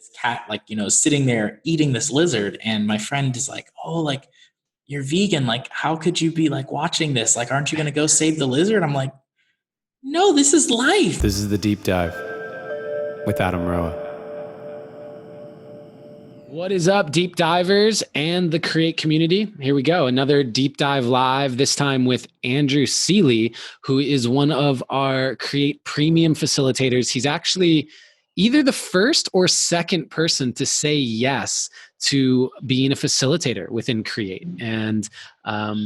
this cat, like, sitting there eating this lizard. And my friend is like, oh, like, you're vegan. Like, how could you be like watching this? Like, aren't you going to go save the lizard? I'm like, no, this is life. This is the Deep Dive with Adam Roa. What is up, deep divers and the Create community? Here we go. Another deep dive live, this time with Andrew Seeley, who is one of our Create Premium facilitators. He's actually either the first or second person to say yes to being a facilitator within Create. And I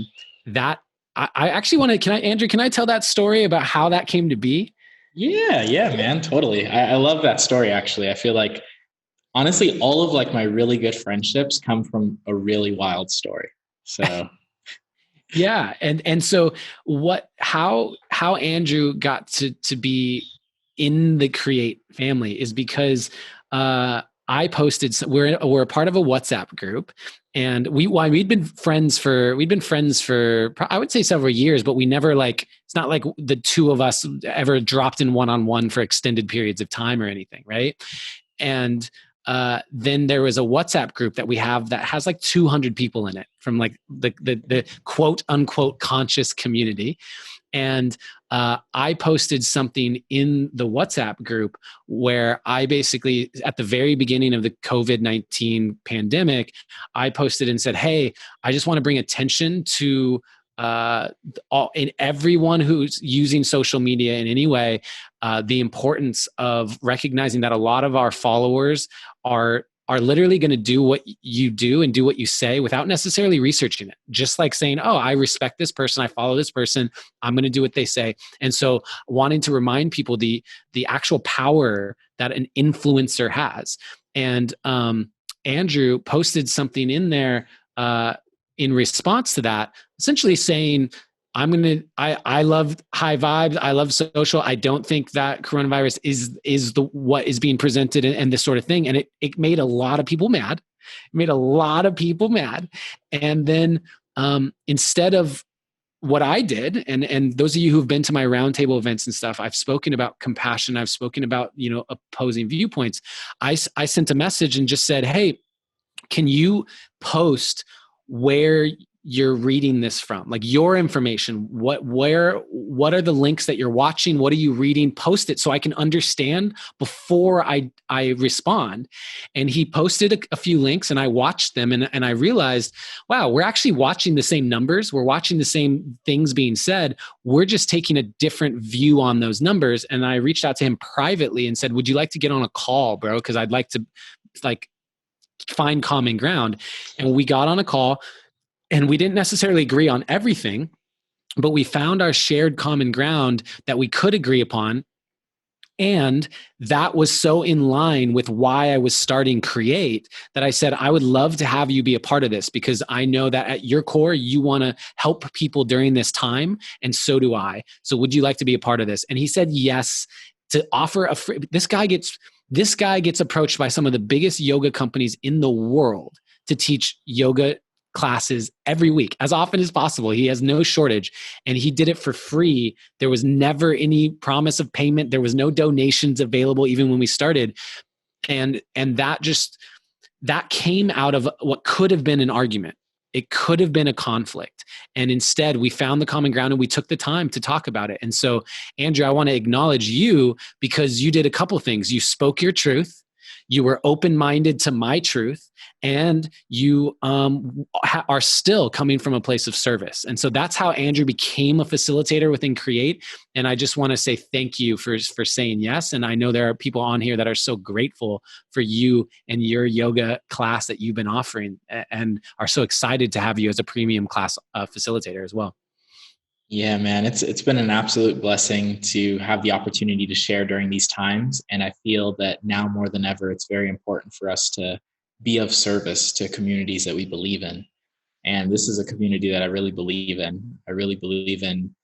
actually want to, Andrew, can I tell that story about how that came to be? Yeah, man, totally. I love that story, actually. I feel like, honestly, all of like my really good friendships come from a really wild story. So yeah. And so how Andrew got to be in the Create family is because I posted, we're a part of a WhatsApp group, and we'd been friends for I would say several years, but we never it's not like the two of us ever dropped in one-on-one for extended periods of time or anything, right? And then there was a WhatsApp group that we have that has like 200 people in it from like the quote unquote conscious community. And I posted something in the WhatsApp group where I basically, at the very beginning of the COVID-19 pandemic, I posted and said, hey, I just want to bring attention to everyone who's using social media in any way, the importance of recognizing that a lot of our followers are literally going to do what you do and do what you say without necessarily researching it. Just like saying, oh, I respect this person, I follow this person, I'm going to do what they say. And so wanting to remind people the actual power that an influencer has. And Andrew posted something in there in response to that, essentially saying, I love high vibes. I love social. I don't think that coronavirus is what is being presented and this sort of thing. And it made a lot of people mad. And then instead of what I did, and those of you who've been to my roundtable events and stuff, I've spoken about compassion. I've spoken about, opposing viewpoints. I sent a message and just said, hey, can you post where you're reading this from, like your information, what are the links that you're watching, what are you reading, post it so I can understand before I respond. And he posted a few links and I watched them, and I realized, wow, we're actually watching the same numbers, we're watching the same things being said, we're just taking a different view on those numbers. And I reached out to him privately and said, would you like to get on a call, bro, because I'd like to find common ground. And we got on a call, and we didn't necessarily agree on everything, but we found our shared common ground that we could agree upon. And that was so in line with why I was starting Create that I said, I would love to have you be a part of this, because I know that at your core, you want to help people during this time. And so do I. So would you like to be a part of this? And he said yes, to offer a free. This guy gets approached by some of the biggest yoga companies in the world to teach yoga classes every week, as often as possible. He has no shortage, and he did it for free. There was never any promise of payment. There was no donations available even when we started. And that came out of what could have been an argument. It could have been a conflict. And instead, we found the common ground and we took the time to talk about it. And so, Andrew, I want to acknowledge you because you did a couple things. You spoke your truth. You were open-minded to my truth, and you are still coming from a place of service. And so that's how Andrew became a facilitator within Create. And I just want to say thank you for saying yes. And I know there are people on here that are so grateful for you and your yoga class that you've been offering, and are so excited to have you as a premium class facilitator as well. Yeah, man, it's been an absolute blessing to have the opportunity to share during these times. And I feel that now more than ever, it's very important for us to be of service to communities that we believe in. And this is a community that I really believe in. I really believe in,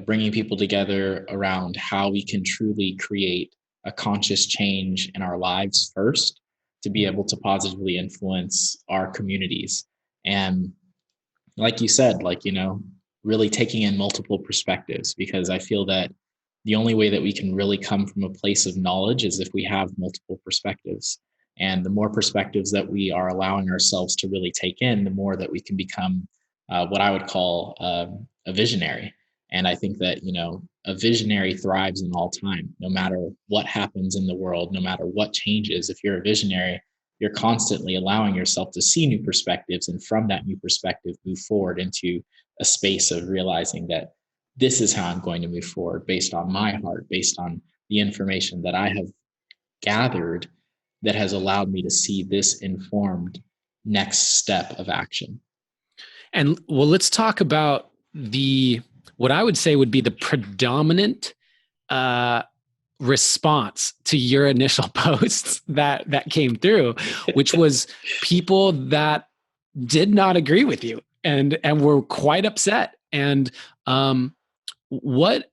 bringing people together around how we can truly create a conscious change in our lives first, to be able to positively influence our communities. And like you said, really taking in multiple perspectives, because I feel that the only way that we can really come from a place of knowledge is if we have multiple perspectives. And the more perspectives that we are allowing ourselves to really take in, the more that we can become what I would call a visionary. And I think that, a visionary thrives in all time, no matter what happens in the world, no matter what changes. If you're a visionary, you're constantly allowing yourself to see new perspectives. And from that new perspective, move forward into a space of realizing that this is how I'm going to move forward based on my heart, based on the information that I have gathered that has allowed me to see this informed next step of action. And well, let's talk about what I would say would be the predominant response to your initial posts that came through, which was people that did not agree with you and were quite upset. And what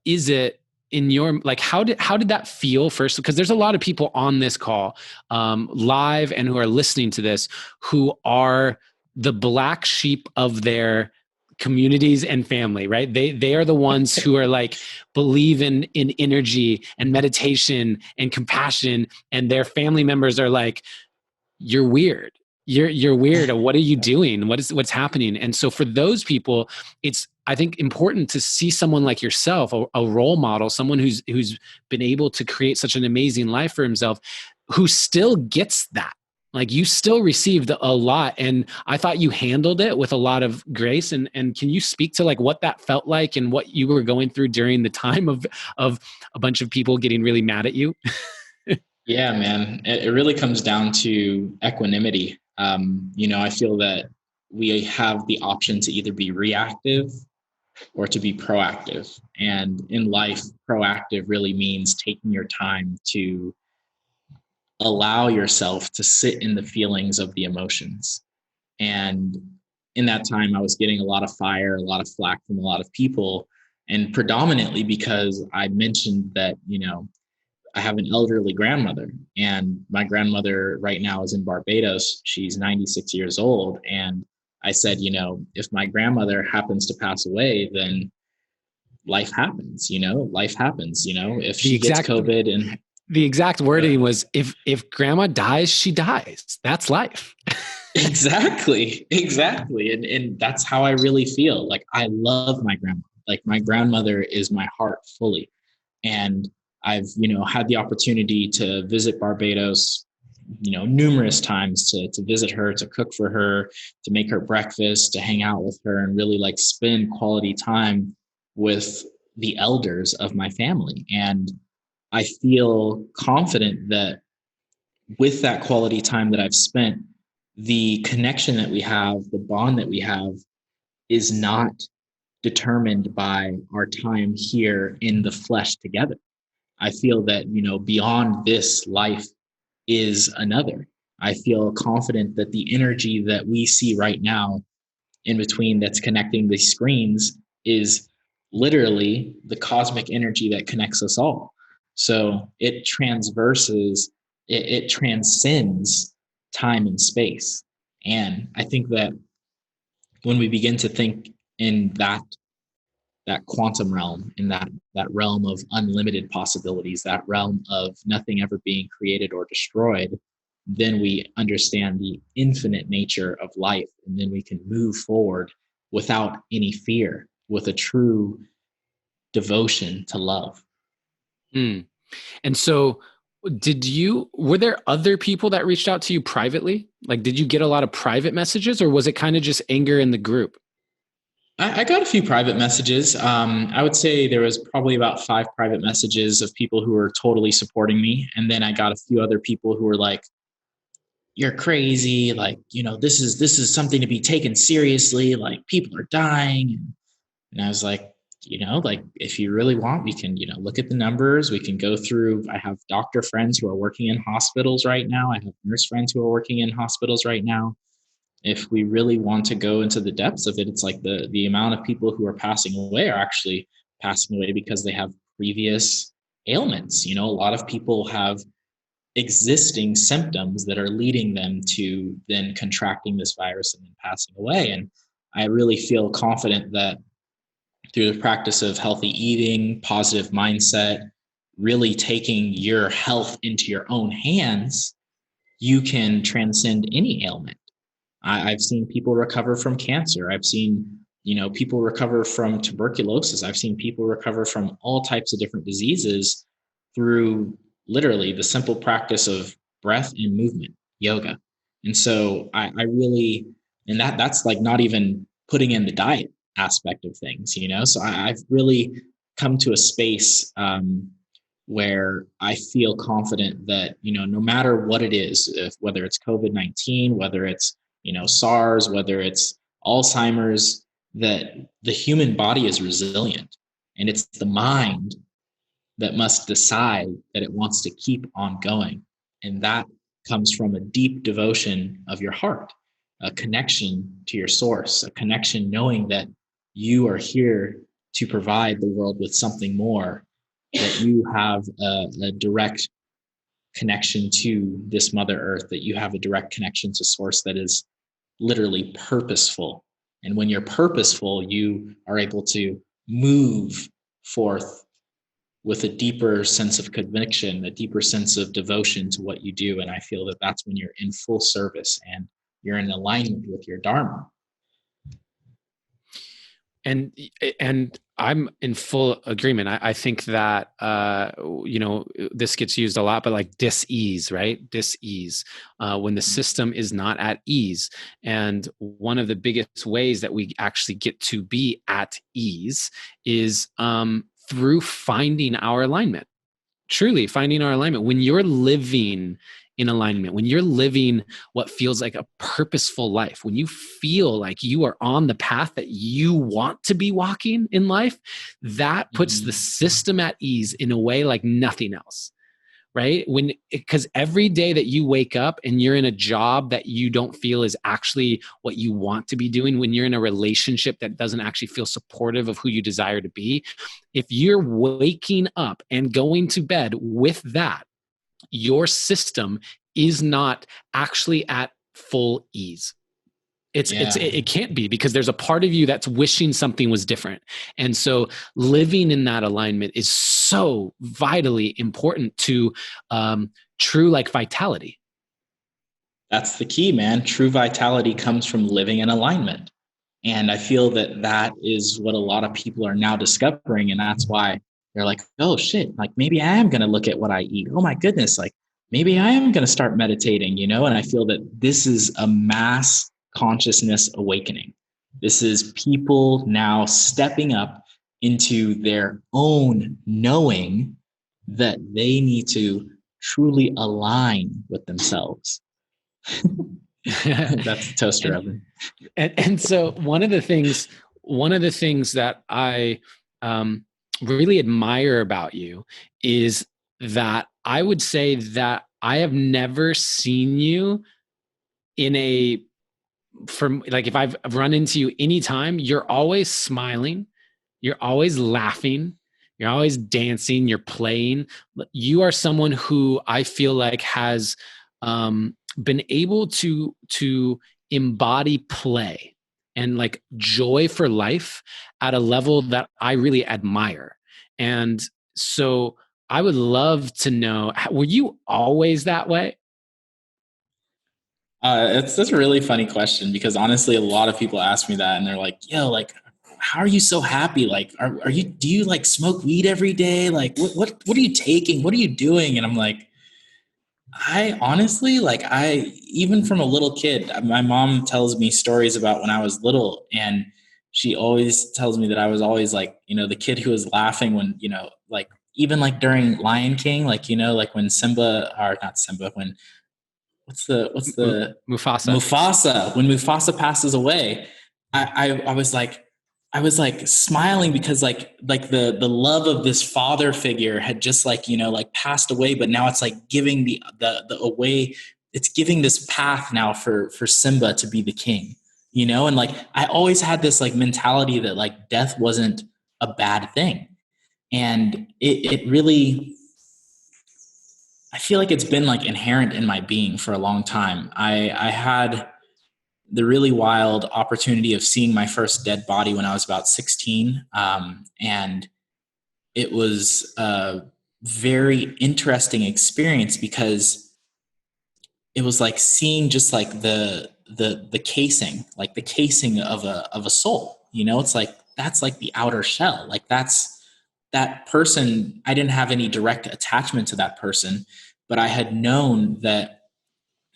is it in your, like, how did that feel first? Because there's a lot of people on this call live and who are listening to this who are the black sheep of their communities and family, right? They are the ones who are like, believe in energy and meditation and compassion, and their family members are like, you're weird. You're weird. What are you doing? What's happening? And so for those people, it's, I think, important to see someone like yourself, a role model, someone who's been able to create such an amazing life for himself, who still gets that. Like, you still received a lot, and I thought you handled it with a lot of grace. And can you speak to like what that felt like and what you were going through during the time of a bunch of people getting really mad at you? Yeah, man, it really comes down to equanimity. I feel that we have the option to either be reactive or to be proactive. And in life, proactive really means taking your time to allow yourself to sit in the feelings of the emotions. And in that time, I was getting a lot of fire, a lot of flack from a lot of people, and predominantly because I mentioned that, I have an elderly grandmother, and my grandmother right now is in Barbados. She's 96 years old. And I said, if my grandmother happens to pass away, then life happens, life happens, if she gets COVID. And the exact wording was, if grandma dies, she dies. That's life. Exactly. And that's how I really feel. Like, I love my grandma. Like, my grandmother is my heart fully. And I've, had the opportunity to visit Barbados, numerous times to visit her, to cook for her, to make her breakfast, to hang out with her, and really like spend quality time with the elders of my family. And I feel confident that with that quality time that I've spent, the connection that we have, the bond that we have, is not determined by our time here in the flesh together. I feel that, beyond this life is another. I feel confident that the energy that we see right now in between that's connecting the screens is literally the cosmic energy that connects us all. So it it transcends time and space. And I think that when we begin to think in that quantum realm, in that realm of unlimited possibilities, that realm of nothing ever being created or destroyed, then we understand the infinite nature of life. And then we can move forward without any fear, with a true devotion to love. Mm. And so were there other people that reached out to you privately? Like, did you get a lot of private messages, or was it kind of just anger in the group? I got a few private messages. I would say there was probably about 5 private messages of people who were totally supporting me. And then I got a few other people who were like, you're crazy. Like, this is something to be taken seriously. Like, people are dying. And I was like, like, if you really want, we can, look at the numbers. We can go through. I have doctor friends who are working in hospitals right now. I have nurse friends who are working in hospitals right now. If we really want to go into the depths of it, it's like the amount of people who are passing away are actually passing away because they have previous ailments. A lot of people have existing symptoms that are leading them to then contracting this virus and then passing away. And I really feel confident that through the practice of healthy eating, positive mindset, really taking your health into your own hands, you can transcend any ailment. I've seen people recover from cancer. I've seen, people recover from tuberculosis. I've seen people recover from all types of different diseases through literally the simple practice of breath and movement, yoga. And so I really, and that's like not even putting in the diet aspect of things, So I've really come to a space where I feel confident that, no matter what it is, whether it's COVID-19, whether it's, SARS, whether it's Alzheimer's, that the human body is resilient, and it's the mind that must decide that it wants to keep on going. And that comes from a deep devotion of your heart, a connection to your source, a connection knowing that you are here to provide the world with something more, that you have a direct connection to this Mother Earth, that you have a direct connection to source that is literally purposeful. And when you're purposeful, you are able to move forth with a deeper sense of conviction, a deeper sense of devotion to what you do. And I feel that that's when you're in full service and you're in alignment with your Dharma. And I'm in full agreement. I think that this gets used a lot, but like dis-ease, right? Dis-ease, when the system is not at ease. And one of the biggest ways that we actually get to be at ease is through finding our alignment. Truly finding our alignment. When you're living in alignment, when you're living what feels like a purposeful life, when you feel like you are on the path that you want to be walking in life, that puts the system at ease in a way like nothing else, right? Because every day that you wake up and you're in a job that you don't feel is actually what you want to be doing, when you're in a relationship that doesn't actually feel supportive of who you desire to be, if you're waking up and going to bed with that, your system is not actually at full ease. It can't be, because there's a part of you that's wishing something was different. And so living in that alignment is so vitally important to true like vitality. That's the key, man. True vitality comes from living in alignment. And I feel that that is what a lot of people are now discovering. And that's why they're like, oh shit, like maybe I am going to look at what I eat. Oh my goodness. Like maybe I am going to start meditating, And I feel that this is a mass consciousness awakening. This is people now stepping up into their own knowing that they need to truly align with themselves. That's the toaster oven. And so one of the things that I really admire about you is that I would say that I have never seen you from like, if I've run into you anytime, you're always smiling, you're always laughing, you're always dancing, you're playing. You are someone who I feel like has been able to embody play and like joy for life at a level that I really admire. And so I would love to know, were you always that way? That's a really funny question, because honestly, a lot of people ask me that and they're like, yo, like, how are you so happy? Like, do you like smoke weed every day? Like, what are you taking? What are you doing? And I'm like, I honestly, like, even from a little kid, my mom tells me stories about when I was little, and she always tells me that I was always like, the kid who was laughing when, like, even like during Lion King, like, like when Simba, or not Simba, when what's the Mufasa. When Mufasa passes away, I was like smiling, because like the love of this father figure had just like, like passed away, but now it's like giving the away, it's giving this path now for Simba to be the king, and like I always had this like mentality that like death wasn't a bad thing. And it really, I feel like it's been like inherent in my being for a long time. I had the really wild opportunity of seeing my first dead body when I was about 16. And it was a very interesting experience, because it was like seeing just like the casing, like the casing of a soul. You know, it's like that's like the outer shell. Like that's that person. I didn't have any direct attachment to that person, but I had known that,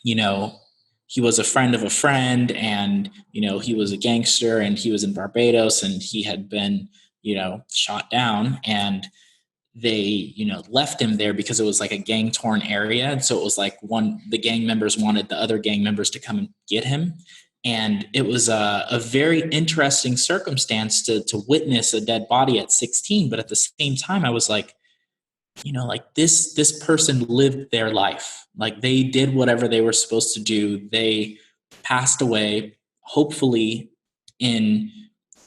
you know, he was a friend of a friend, and, you know, he was a gangster, and he was in Barbados, and he had been, you know, shot down, and they, you know, left him there because it was like a gang torn area. And so it was like the gang members wanted the other gang members to come and get him. And it was a very interesting circumstance to witness a dead body at 16. But at the same time, I was like, you know, like this person lived their life. Like they did whatever they were supposed to do. They passed away, hopefully in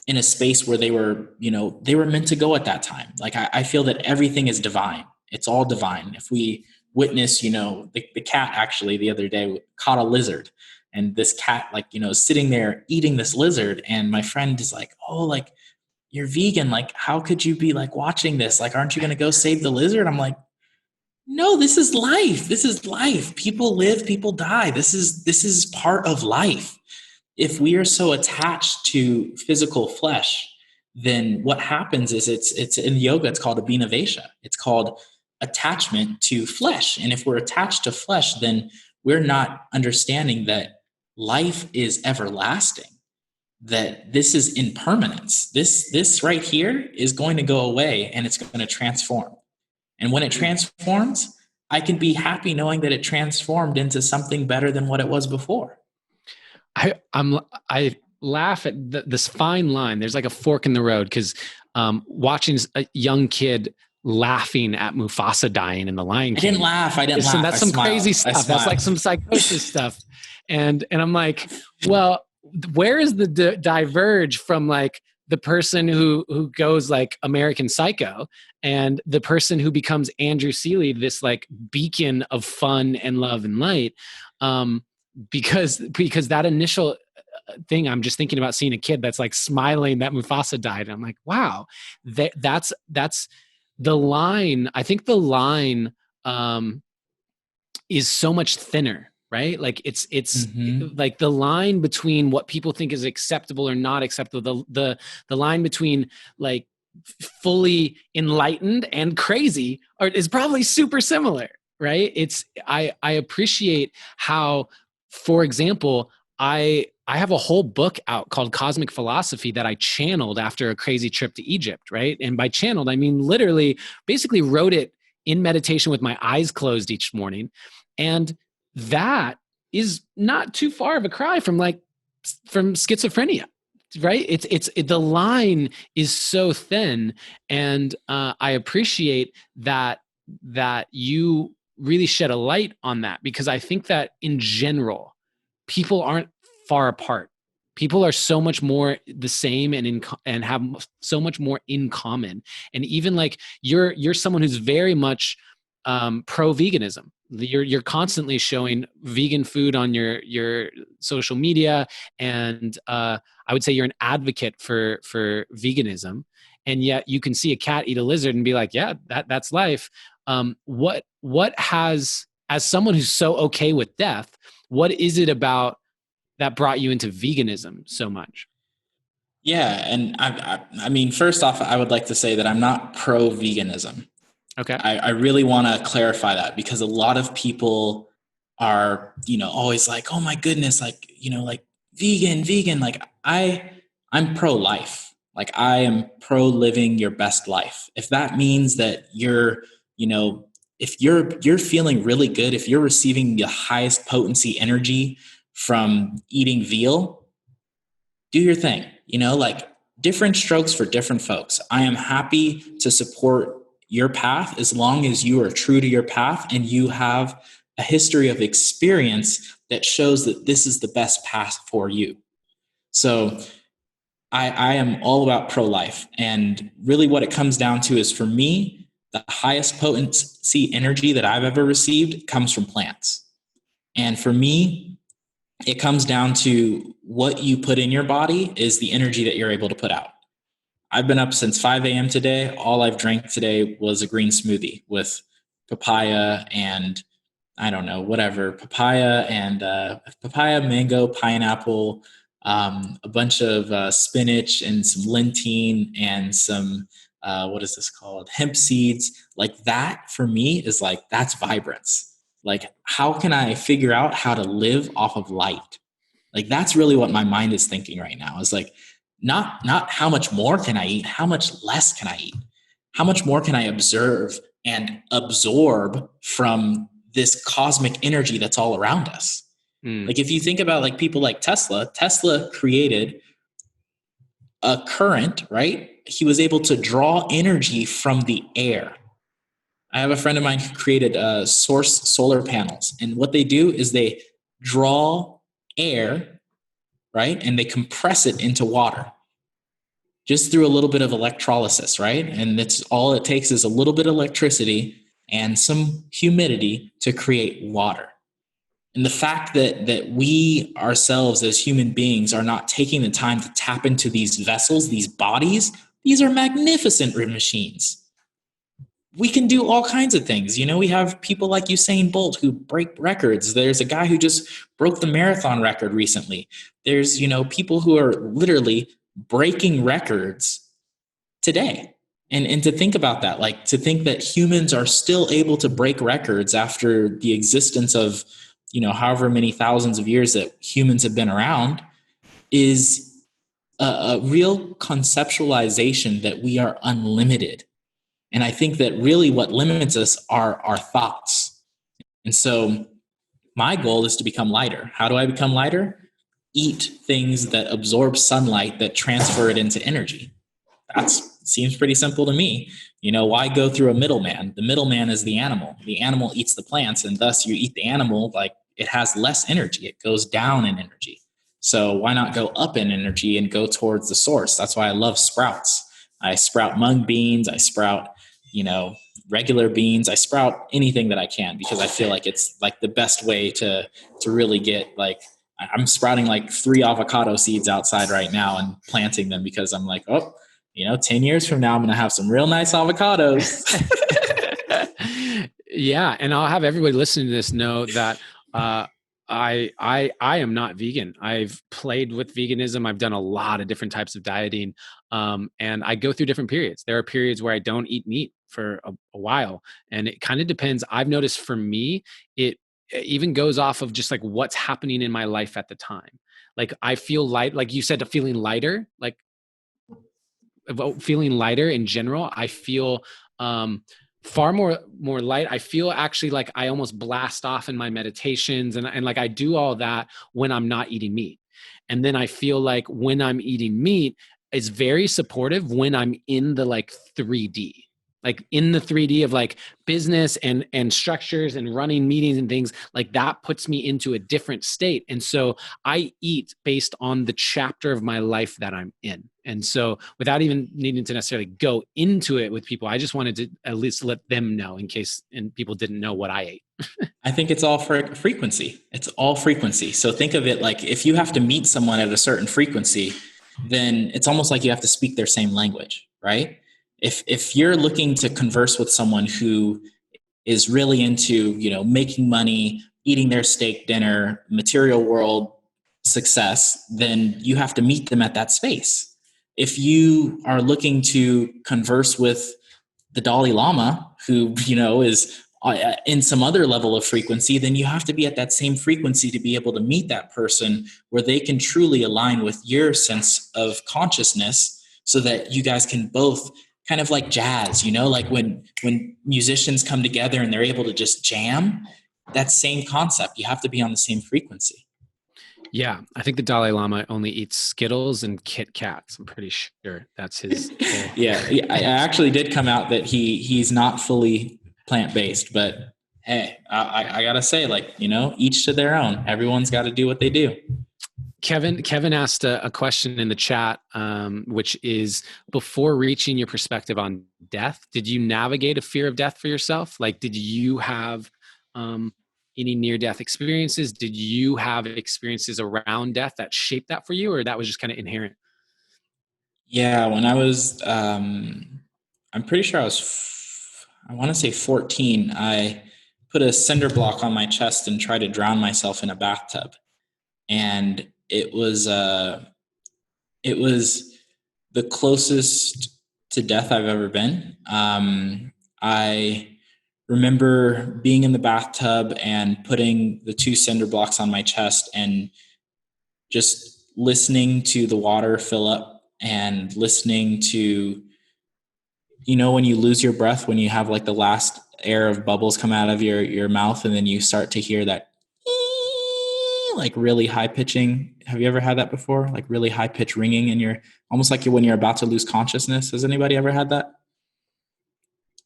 a space where they were, you know, they were meant to go at that time. Like I feel that everything is divine. It's all divine. If we witness, you know, the cat actually the other day caught a lizard, and this cat, like, you know, sitting there eating this lizard. And my friend is like, oh, like, you're vegan. Like, how could you be like watching this? Like, aren't you going to go save the lizard? I'm like, no, this is life. This is life. People live, people die. This is part of life. If we are so attached to physical flesh, then what happens is it's in yoga, it's called abhinavesha. It's called attachment to flesh. And if we're attached to flesh, then we're not understanding that life is everlasting, that this is impermanence. This right here is going to go away, and it's going to transform. And when it transforms, I can be happy knowing that it transformed into something better than what it was before. I laugh at this fine line. There's like a fork in the road, because watching a young kid laughing at Mufasa dying in The Lion King. I didn't laugh. That's some crazy stuff. That's like some psychosis stuff. And I'm like, well, where is the diverge from like the person who goes like American Psycho and the person who becomes Andrew Seeley, this like beacon of fun and love and light? Because that initial thing, I'm just thinking about seeing a kid that's like smiling that Mufasa died. And I'm like, wow, that's the line. I think the line is so much thinner, right? Like it's like the line between what people think is acceptable or not acceptable, the line between like fully enlightened and crazy is probably super similar, right? I appreciate how, for example, I have a whole book out called Cosmic Philosophy that I channeled after a crazy trip to Egypt, right? And by channeled, I mean literally basically wrote it in meditation with my eyes closed each morning. And that is not too far of a cry from schizophrenia, right? It's the line is so thin. And I appreciate that you really shed a light on that, because I think that in general, people aren't far apart. People are so much more the same and have so much more in common. And even like you're someone who's very much pro veganism. You're constantly showing vegan food on your social media, and I would say you're an advocate for veganism. And yet you can see a cat eat a lizard and be like, yeah, that's life. What has, as someone who's so okay with death, what is it about that brought you into veganism so much? Yeah. And I mean, first off, I would like to say that I'm not pro veganism. Okay. I really want to clarify that, because a lot of people are, you know, always like, oh my goodness, like, you know, like vegan, like I'm pro life. Like I am pro living your best life. If that means that you're, you know, if you're feeling really good, if you're receiving the highest potency energy from eating veal, do your thing. You know, like different strokes for different folks. I am happy to support your path as long as you are true to your path and you have a history of experience that shows that this is the best path for you. So I am all about pro-life. And really what it comes down to is, for me, the highest potency energy that I've ever received comes from plants. And for me, it comes down to what you put in your body is the energy that you're able to put out. I've been up since 5 a.m. today. All I've drank today was a green smoothie with papaya and I don't know, whatever, papaya and papaya, mango, pineapple, a bunch of spinach and some lentil and some, what is this called? Hemp seeds. Like that for me is like, that's vibrance. Like, how can I figure out how to live off of light? Like, that's really what my mind is thinking right now is like, not how much more can I eat? How much less can I eat? How much more can I observe and absorb from this cosmic energy that's all around us? Like if you think about like people like Tesla created a current, right? He was able to draw energy from the air. I have a friend of mine who created source solar panels, and what they do is they draw air, right? And they compress it into water just through a little bit of electrolysis, right? And that's all it takes is a little bit of electricity and some humidity to create water. And the fact that we ourselves as human beings are not taking the time to tap into these vessels, these bodies, these are magnificent machines. We can do all kinds of things. You know, we have people like Usain Bolt who break records. There's a guy who just broke the marathon record recently. There's, you know, people who are literally breaking records today. And to think about that, like to think that humans are still able to break records after the existence of, you know, however many thousands of years that humans have been around is a real conceptualization that we are unlimited. And I think that really what limits us are our thoughts. And so my goal is to become lighter. How do I become lighter? Eat things that absorb sunlight that transfer it into energy. That seems pretty simple to me. You know, why go through a middleman? The middleman is the animal. The animal eats the plants, and thus you eat the animal, like it has less energy. It goes down in energy. So why not go up in energy and go towards the source? That's why I love sprouts. I sprout mung beans. I sprout, you know, regular beans. I sprout anything that I can because I feel like it's like the best way to really get like, I'm sprouting like 3 avocado seeds outside right now and planting them because I'm like, oh, you know, 10 years from now, I'm going to have some real nice avocados. Yeah. And I'll have everybody listening to this know that I am not vegan. I've played with veganism. I've done a lot of different types of dieting. And I go through different periods. There are periods where I don't eat meat for a while. And it kind of depends. I've noticed for me, it even goes off of just like what's happening in my life at the time. Like I feel light, like you said, feeling lighter, like about feeling lighter in general. I feel far more light. I feel actually like I almost blast off in my meditations and like I do all that when I'm not eating meat. And then I feel like when I'm eating meat, it's very supportive when I'm in the like 3D, like in the 3D of like business and structures and running meetings and things. Like that puts me into a different state. And so I eat based on the chapter of my life that I'm in. And so without even needing to necessarily go into it with people, I just wanted to at least let them know in case and people didn't know what I ate. I think it's all for frequency. It's all frequency. So think of it like if you have to meet someone at a certain frequency, then it's almost like you have to speak their same language, right? If you're looking to converse with someone who is really into, you know, making money, eating their steak dinner, material world success, then you have to meet them at that space. If you are looking to converse with the Dalai Lama, who, you know, is in some other level of frequency, then you have to be at that same frequency to be able to meet that person where they can truly align with your sense of consciousness so that you guys can both kind of like jazz, you know, like when musicians come together and they're able to just jam, that same concept. You have to be on the same frequency. Yeah, I think the Dalai Lama only eats Skittles and Kit Kats. I'm pretty sure that's his. Yeah, I actually did come out that he's not fully plant-based, but hey, I gotta say, like, you know, each to their own. Everyone's got to do what they do. Kevin asked a question in the chat, which is before reaching your perspective on death, did you navigate a fear of death for yourself? Like, did you have any near-death experiences? Did you have experiences around death that shaped that for you, or that was just kind of inherent? Yeah, when I was, I'm pretty sure I want to say 14. put a cinder block on my chest and try to drown myself in a bathtub. And it was the closest to death I've ever been. I remember being in the bathtub and putting the 2 cinder blocks on my chest and just listening to the water fill up and listening to, when you lose your breath, when you have like the last air of bubbles come out of your mouth, and then you start to hear that like really high pitching. Have you ever had that before? Like really high pitch ringing in your, almost like when you're about to lose consciousness. Has anybody ever had that?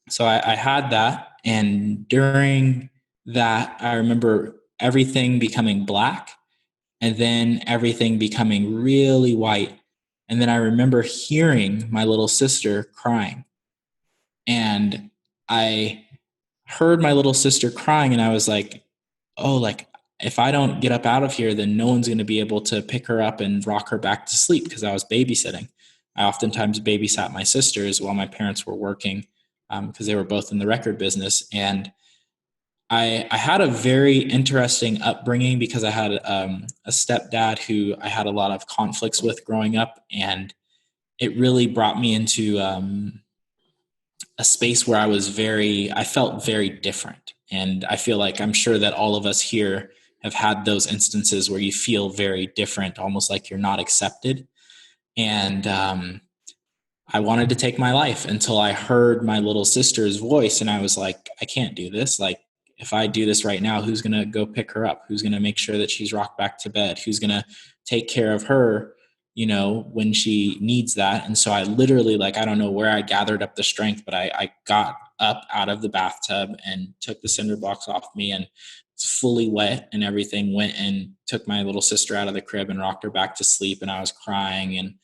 So I had that. And during that, I remember everything becoming black and then everything becoming really white. And then I remember hearing my little sister crying. And I heard my little sister crying, and I was like, oh, like if I don't get up out of here, then no one's going to be able to pick her up and rock her back to sleep, because I was babysitting. I oftentimes babysat my sisters while my parents were working, because they were both in the record business. And I had a very interesting upbringing, because I had a stepdad who I had a lot of conflicts with growing up, and it really brought me into a space where I felt very different. And I feel like, I'm sure that all of us here have had those instances where you feel very different, almost like you're not accepted. And I wanted to take my life until I heard my little sister's voice, and I was like, I can't do this. Like, if I do this right now, who's going to go pick her up? Who's going to make sure that she's rocked back to bed? Who's going to take care of her, when she needs that? And so I literally, like, I don't know where I gathered up the strength, but I got up out of the bathtub and took the cinder blocks off me, and it's fully wet and everything, went and took my little sister out of the crib and rocked her back to sleep. And I was crying. And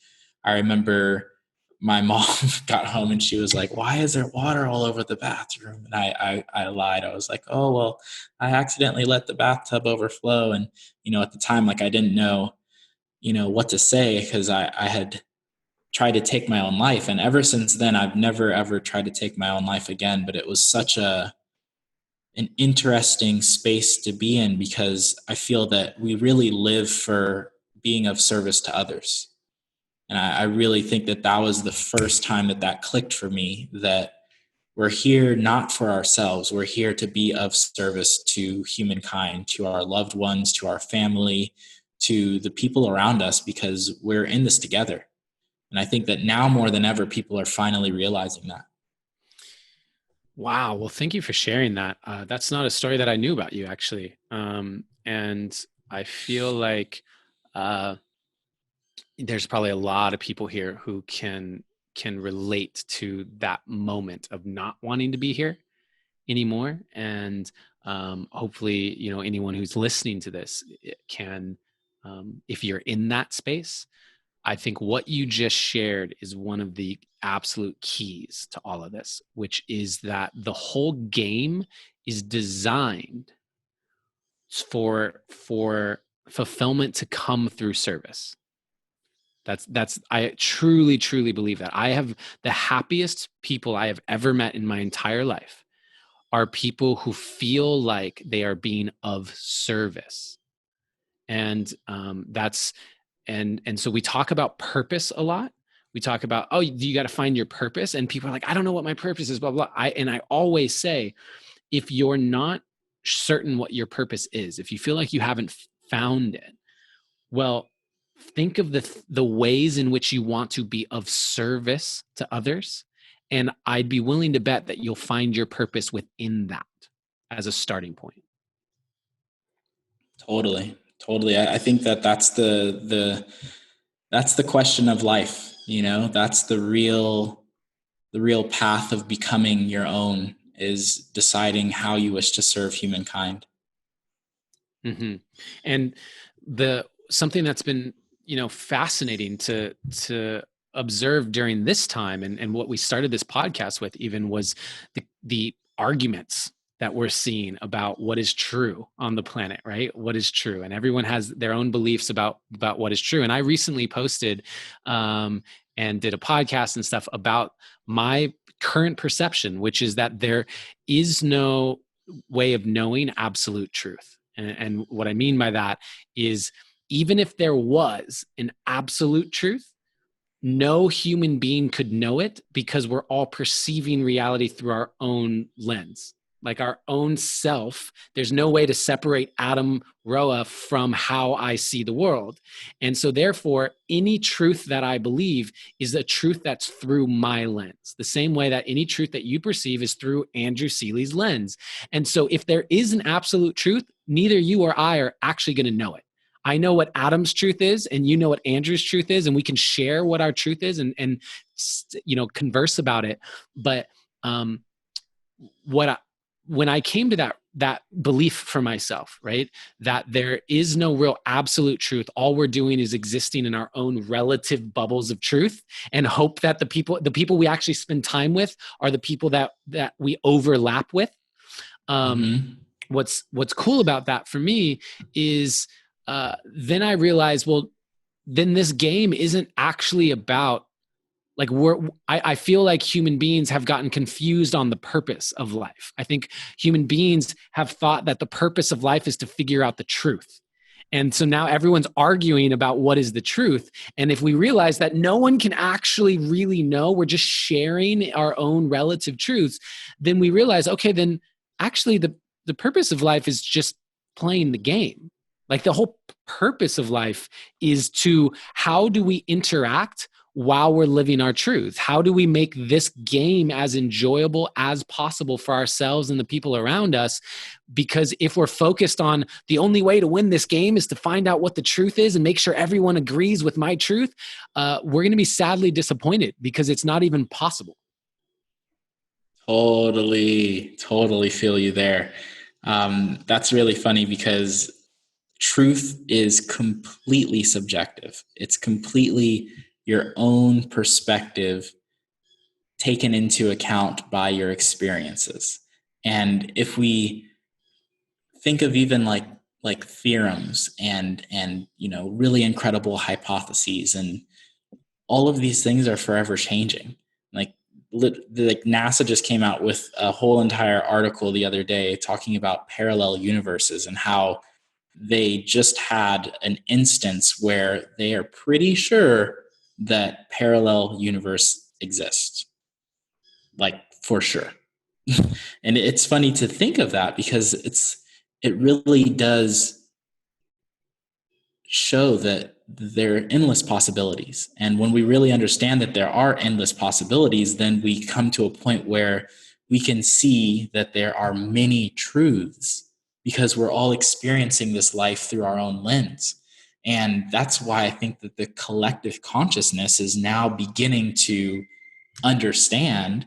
I remember my mom got home and she was like, why is there water all over the bathroom? And I lied. I was like, oh, well, I accidentally let the bathtub overflow. And, at the time, like, I didn't know, what to say, because I had tried to take my own life. And ever since then, I've never, ever tried to take my own life again. But it was such an interesting space to be in, because I feel that we really live for being of service to others. And I really think that was the first time that clicked for me, that we're here not for ourselves. We're here to be of service to humankind, to our loved ones, to our family, to the people around us, because we're in this together. And I think that now more than ever, people are finally realizing that. Wow. Well, thank you for sharing that. That's not a story that I knew about you, actually. And I feel like there's probably a lot of people here who can relate to that moment of not wanting to be here anymore. And hopefully, anyone who's listening to this can, if you're in that space, I think what you just shared is one of the absolute keys to all of this, which is that the whole game is designed for fulfillment to come through service. I truly, truly believe that. I have the happiest people I have ever met in my entire life are people who feel like they are being of service. And so we talk about purpose a lot. We talk about, oh, you got to find your purpose. And people are like, I don't know what my purpose is, blah, blah. I always say, if you're not certain what your purpose is, if you feel like you haven't found it, well, think of the ways in which you want to be of service to others. And I'd be willing to bet that you'll find your purpose within that as a starting point. Totally. I think that's the question of life. That's the real path of becoming your own, is deciding how you wish to serve humankind. Mm-hmm. And something that's been, fascinating to observe during this time, and what we started this podcast with even, was the arguments that we're seeing about what is true on the planet, right? What is true? And everyone has their own beliefs about what is true. And I recently posted and did a podcast and stuff about my current perception, which is that there is no way of knowing absolute truth. And what I mean by that is, even if there was an absolute truth, no human being could know it, because we're all perceiving reality through our own lens, like our own self. There's no way to separate Adam Roa from how I see the world. And so therefore, any truth that I believe is a truth that's through my lens, the same way that any truth that you perceive is through Andrew Seeley's lens. And so if there is an absolute truth, neither you or I are actually going to know it. I know what Adam's truth is, and you know what Andrew's truth is, and we can share what our truth is and converse about it. But when I came to that belief for myself, right, that there is no real absolute truth. All we're doing is existing in our own relative bubbles of truth, and hope that the people we actually spend time with are the people that we overlap with. What's cool about that for me is, then I realized, well, then this game isn't actually about, like, I feel like human beings have gotten confused on the purpose of life. I think human beings have thought that the purpose of life is to figure out the truth. And so now everyone's arguing about what is the truth. And if we realize that no one can actually really know, we're just sharing our own relative truths, then we realize, okay, then actually the purpose of life is just playing the game. Like, the whole purpose of life is to, how do we interact while we're living our truth? How do we make this game as enjoyable as possible for ourselves and the people around us? Because if we're focused on the only way to win this game is to find out what the truth is and make sure everyone agrees with my truth, we're going to be sadly disappointed, because it's not even possible. Totally feel you there. That's really funny, because truth is completely subjective. It's completely your own perspective taken into account by your experiences. And if we think of even like theorems and really incredible hypotheses, and all of these things are forever changing. Like NASA just came out with a whole entire article the other day talking about parallel universes, and how they just had an instance where they are pretty sure that parallel universe exists, like, for sure. And it's funny to think of that, because it really does show that there are endless possibilities. And when we really understand that there are endless possibilities, then we come to a point where we can see that there are many truths, because we're all experiencing this life through our own lens. And that's why I think that the collective consciousness is now beginning to understand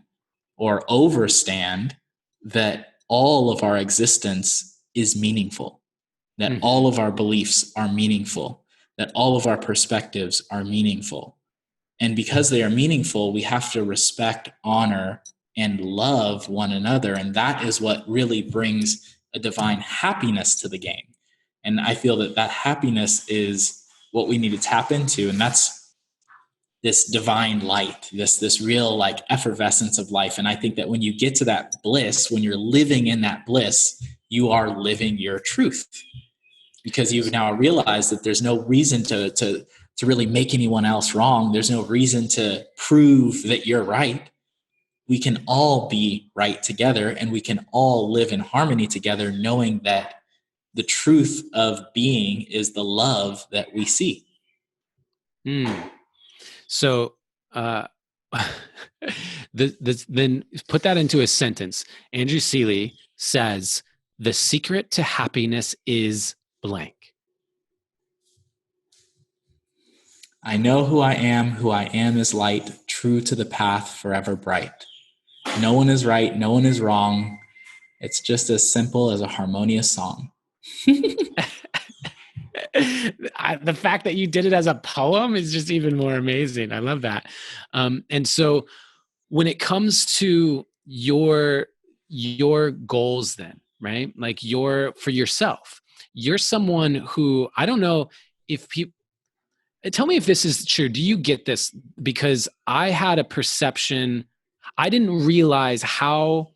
or overstand that all of our existence is meaningful, that all of our beliefs are meaningful, that all of our perspectives are meaningful. And because they are meaningful, we have to respect, honor, and love one another. And that is what really brings a divine happiness to the game. And I feel that happiness is what we need to tap into. And that's this divine light, this real like effervescence of life. And I think that when you get to that bliss, when you're living in that bliss, you are living your truth, because you've now realized that there's no reason to really make anyone else wrong. There's no reason to prove that you're right. We can all be right together, and we can all live in harmony together, knowing that the truth of being is the love that we see. So then put that into a sentence. Andrew Seeley says, the secret to happiness is blank. I know who I am is light, true to the path, forever bright. No one is right, no one is wrong. It's just as simple as a harmonious song. The fact that you did it as a poem is just even more amazing. I love that. And so when it comes to your goals then, right? Like for yourself, you're someone who, I don't know if people, tell me if this is true. Do you get this? Because I had a perception, I didn't realize how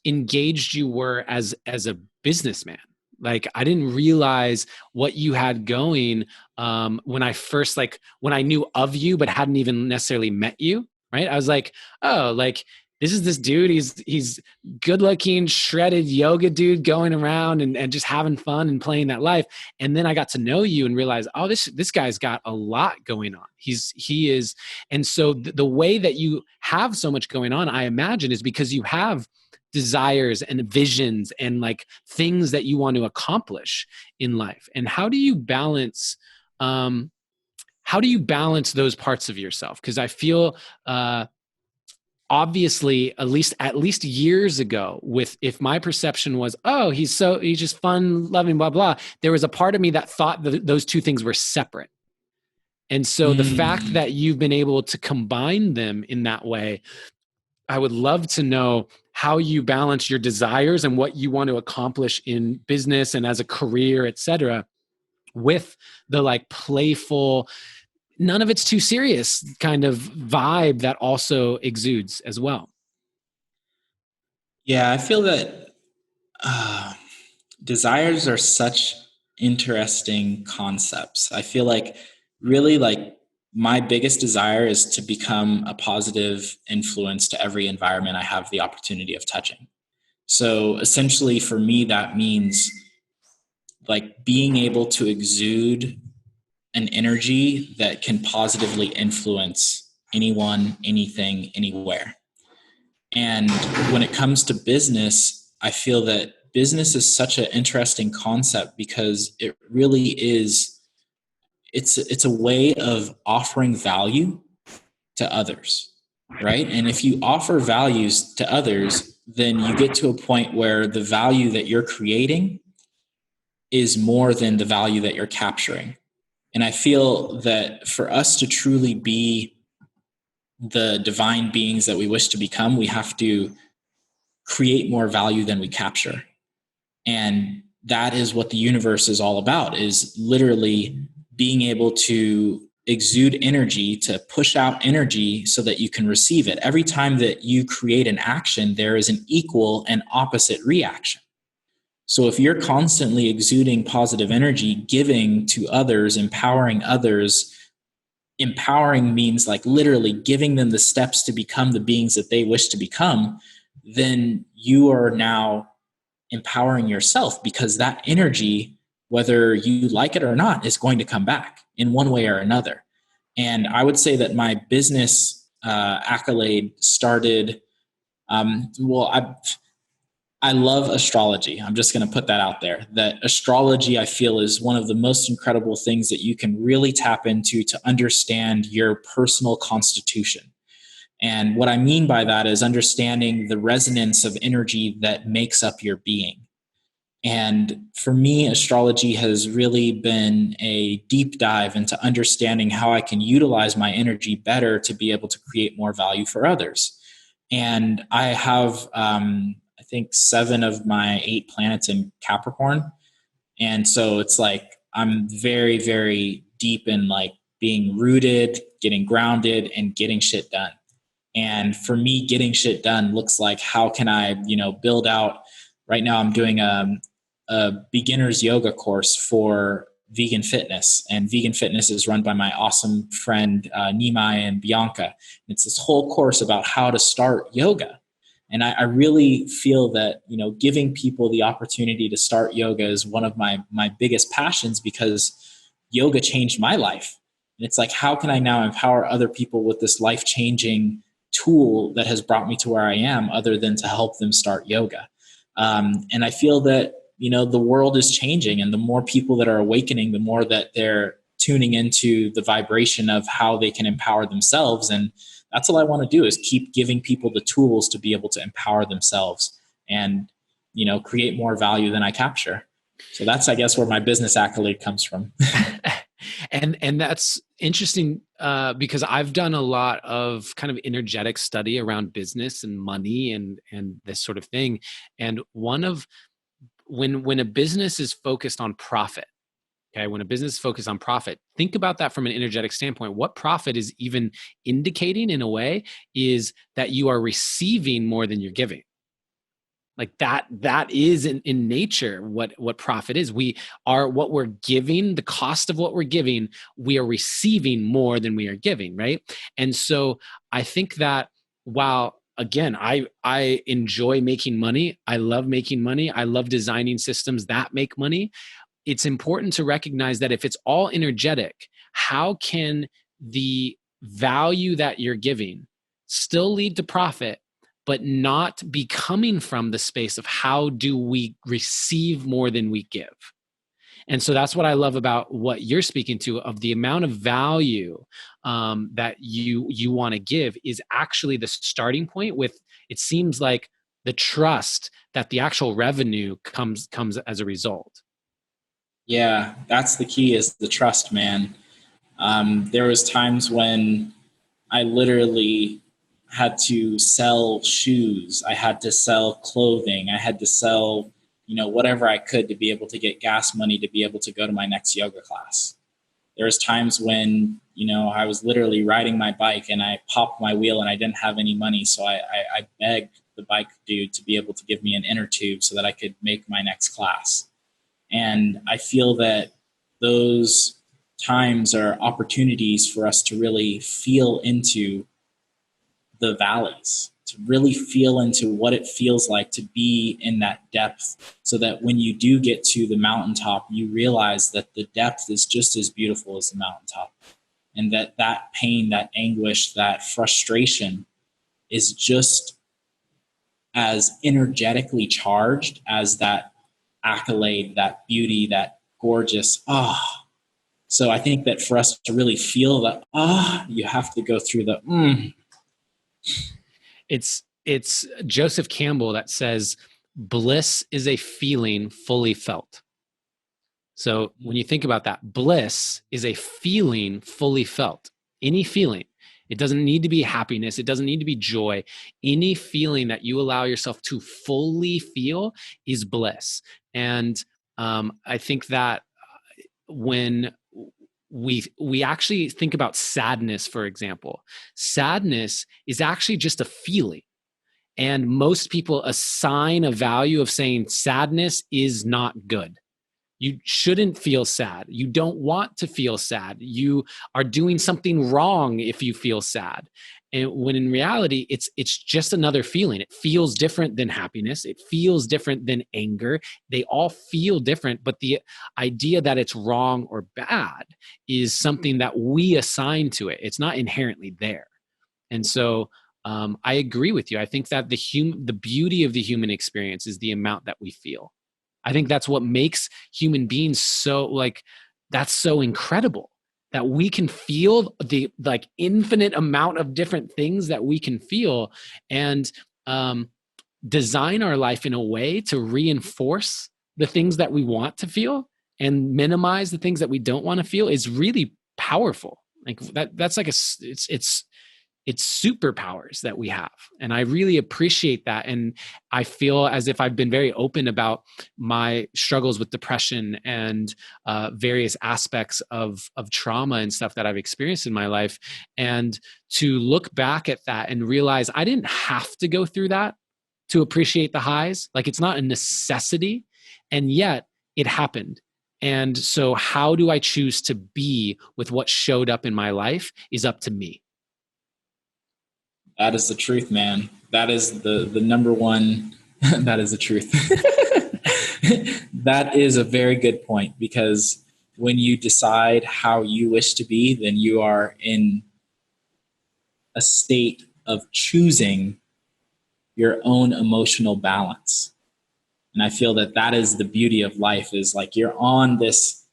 engaged you were as a businessman. Like, I didn't realize what you had going when I first, like, when I knew of you but hadn't even necessarily met you, right? I was like, oh, like, this is this dude. He's good looking, shredded yoga dude going around and just having fun and playing that life. And then I got to know you and realized, oh, this guy's got a lot going on. He is. And so the way that you have so much going on, I imagine, is because you have desires and visions and like things that you want to accomplish in life. And how do you balance those parts of yourself? Because I feel obviously, at least years ago, if my perception was, oh, he's just fun loving, blah blah, there was a part of me that thought that those two things were separate. And so the fact that you've been able to combine them in that way, I would love to know how you balance your desires and what you want to accomplish in business and as a career, et cetera, with the like playful, none of it's too serious kind of vibe that also exudes as well. Yeah, I feel that desires are such interesting concepts. I feel like really like my biggest desire is to become a positive influence to every environment I have the opportunity of touching. So essentially for me, that means like being able to exude an energy that can positively influence anyone, anything, anywhere. And when it comes to business, I feel that business is such an interesting concept because it really is, it's a way of offering value to others, right? And if you offer values to others, then you get to a point where the value that you're creating is more than the value that you're capturing. And I feel that for us to truly be the divine beings that we wish to become, we have to create more value than we capture. And that is what the universe is all about, is literally being able to exude energy, to push out energy so that you can receive it. Every time that you create an action, there is an equal and opposite reaction. So if you're constantly exuding positive energy, giving to others, empowering others, empowering means like literally giving them the steps to become the beings that they wish to become, then you are now empowering yourself, because that energy, whether you like it or not, is going to come back in one way or another. And I would say that my business accolade started, I love astrology. I'm just going to put that out there. That astrology, I feel, is one of the most incredible things that you can really tap into to understand your personal constitution. And what I mean by that is understanding the resonance of energy that makes up your being. And for me, astrology has really been a deep dive into understanding how I can utilize my energy better to be able to create more value for others. And I have, I think 7 of my 8 planets in Capricorn. And so it's like, I'm very, very deep in like being rooted, getting grounded, and getting shit done. And for me, getting shit done looks like, how can I, build out. Right now I'm doing a beginner's yoga course for vegan fitness, and vegan fitness is run by my awesome friend, Nimai and Bianca. It's this whole course about how to start yoga. And I really feel that, giving people the opportunity to start yoga is one of my biggest passions, because yoga changed my life. And it's like, how can I now empower other people with this life-changing tool that has brought me to where I am, other than to help them start yoga? And I feel that, the world is changing, and the more people that are awakening, the more that they're tuning into the vibration of how they can empower themselves. And that's all I want to do, is keep giving people the tools to be able to empower themselves and, create more value than I capture. So that's, I guess, where my business accolade comes from. And that's interesting because I've done a lot of kind of energetic study around business and money and this sort of thing. And one of when a business is focused on profit, okay, when a business is focused on profit, think about that from an energetic standpoint. What profit is even indicating in a way is that you are receiving more than you're giving. Like that is in nature what profit is. We are, what we're giving, the cost of what we're giving, we are receiving more than we are giving, right? And so I think that while again, I enjoy making money, I love making money, I love designing systems that make money, it's important to recognize that if it's all energetic, how can the value that you're giving still lead to profit, but not be coming from the space of how do we receive more than we give? And so that's what I love about what you're speaking to, of the amount of value that you want to give is actually the starting point with, it seems like, the trust that the actual revenue comes as a result. Yeah, that's the key, is the trust, man. There was times when I literally had to sell shoes. I had to sell clothing. I had to sell, whatever I could to be able to get gas money to be able to go to my next yoga class. There was times when, I was literally riding my bike and I popped my wheel and I didn't have any money. So I begged the bike dude to be able to give me an inner tube so that I could make my next class. And I feel that those times are opportunities for us to really feel into the valleys, to really feel into what it feels like to be in that depth, so that when you do get to the mountaintop, you realize that the depth is just as beautiful as the mountaintop. And that pain, that anguish, that frustration is just as energetically charged as that accolade, that beauty, that gorgeous, So I think that for us to really feel that, you have to go through the. It's Joseph Campbell that says, bliss is a feeling fully felt. So when you think about that, bliss is a feeling fully felt. Any feeling. It doesn't need to be happiness. It doesn't need to be joy. Any feeling that you allow yourself to fully feel is bliss. And I think that when we actually think about sadness, for example, sadness is actually just a feeling. And most people assign a value of saying sadness is not good. You shouldn't feel sad. You don't want to feel sad. You are doing something wrong if you feel sad. And when in reality, it's just another feeling. It feels different than happiness. It feels different than anger. They all feel different, but the idea that it's wrong or bad is something that we assign to it. It's not inherently there. And so I agree with you. I think that the beauty of the human experience is the amount that we feel. I think that's what makes human beings that's so incredible, that we can feel the infinite amount of different things that we can feel, and design our life in a way to reinforce the things that we want to feel and minimize the things that we don't want to feel is really powerful. Like that's like it's superpowers that we have. And I really appreciate that. And I feel as if I've been very open about my struggles with depression and various aspects of trauma and stuff that I've experienced in my life. And to look back at that and realize I didn't have to go through that to appreciate the highs. Like, it's not a necessity. And yet it happened. And so how do I choose to be with what showed up in my life is up to me. That is the truth, man. That is the number one. That is the truth. That is a very good point, because when you decide how you wish to be, then you are in a state of choosing your own emotional balance. And I feel that is the beauty of life, is like you're on this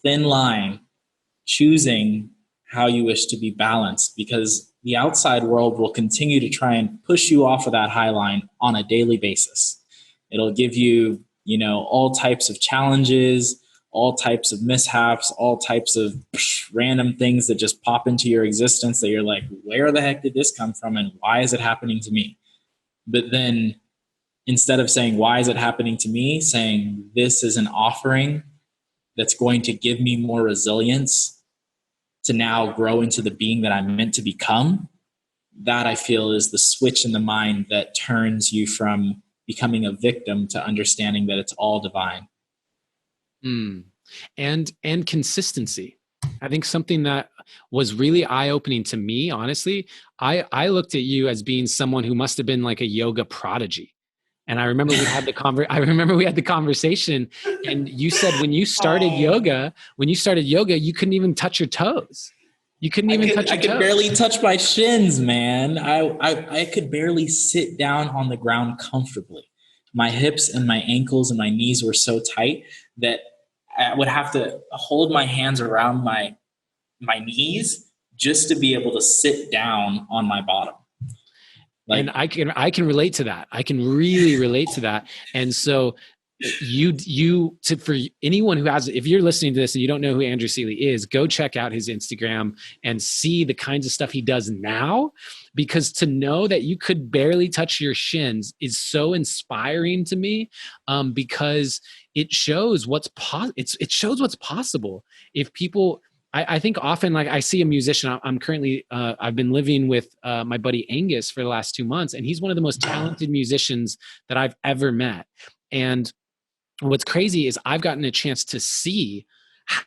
thin line choosing how you wish to be balanced, because the outside world will continue to try and push you off of that high line on a daily basis. It'll give you, all types of challenges, all types of mishaps, all types of random things that just pop into your existence that you're like, where the heck did this come from? And why is it happening to me? But then instead of saying, why is it happening to me? Saying, this is an offering that's going to give me more resilience to now grow into the being that I'm meant to become. That, I feel, is the switch in the mind that turns you from becoming a victim to understanding that it's all divine. And consistency. I think something that was really eye-opening to me, honestly, I looked at you as being someone who must have been like a yoga prodigy. And I remember we had the conversation, and you said when you started yoga, you couldn't even touch your toes. You couldn't even touch your toes. I could barely touch my shins, man. I could barely sit down on the ground comfortably. My hips and my ankles and my knees were so tight that I would have to hold my hands around my knees just to be able to sit down on my bottom. And I can relate to that. I can really relate to that. And so for anyone who has, if you're listening to this and you don't know who Andrew Seeley is, go check out his Instagram and see the kinds of stuff he does now, because to know that you could barely touch your shins is so inspiring to me, because it shows what's it shows what's possible. If people, I think often, like I see a musician, I'm currently, I've been living with my buddy Angus for the last 2 months, and he's one of the most talented musicians that I've ever met. And what's crazy is I've gotten a chance to see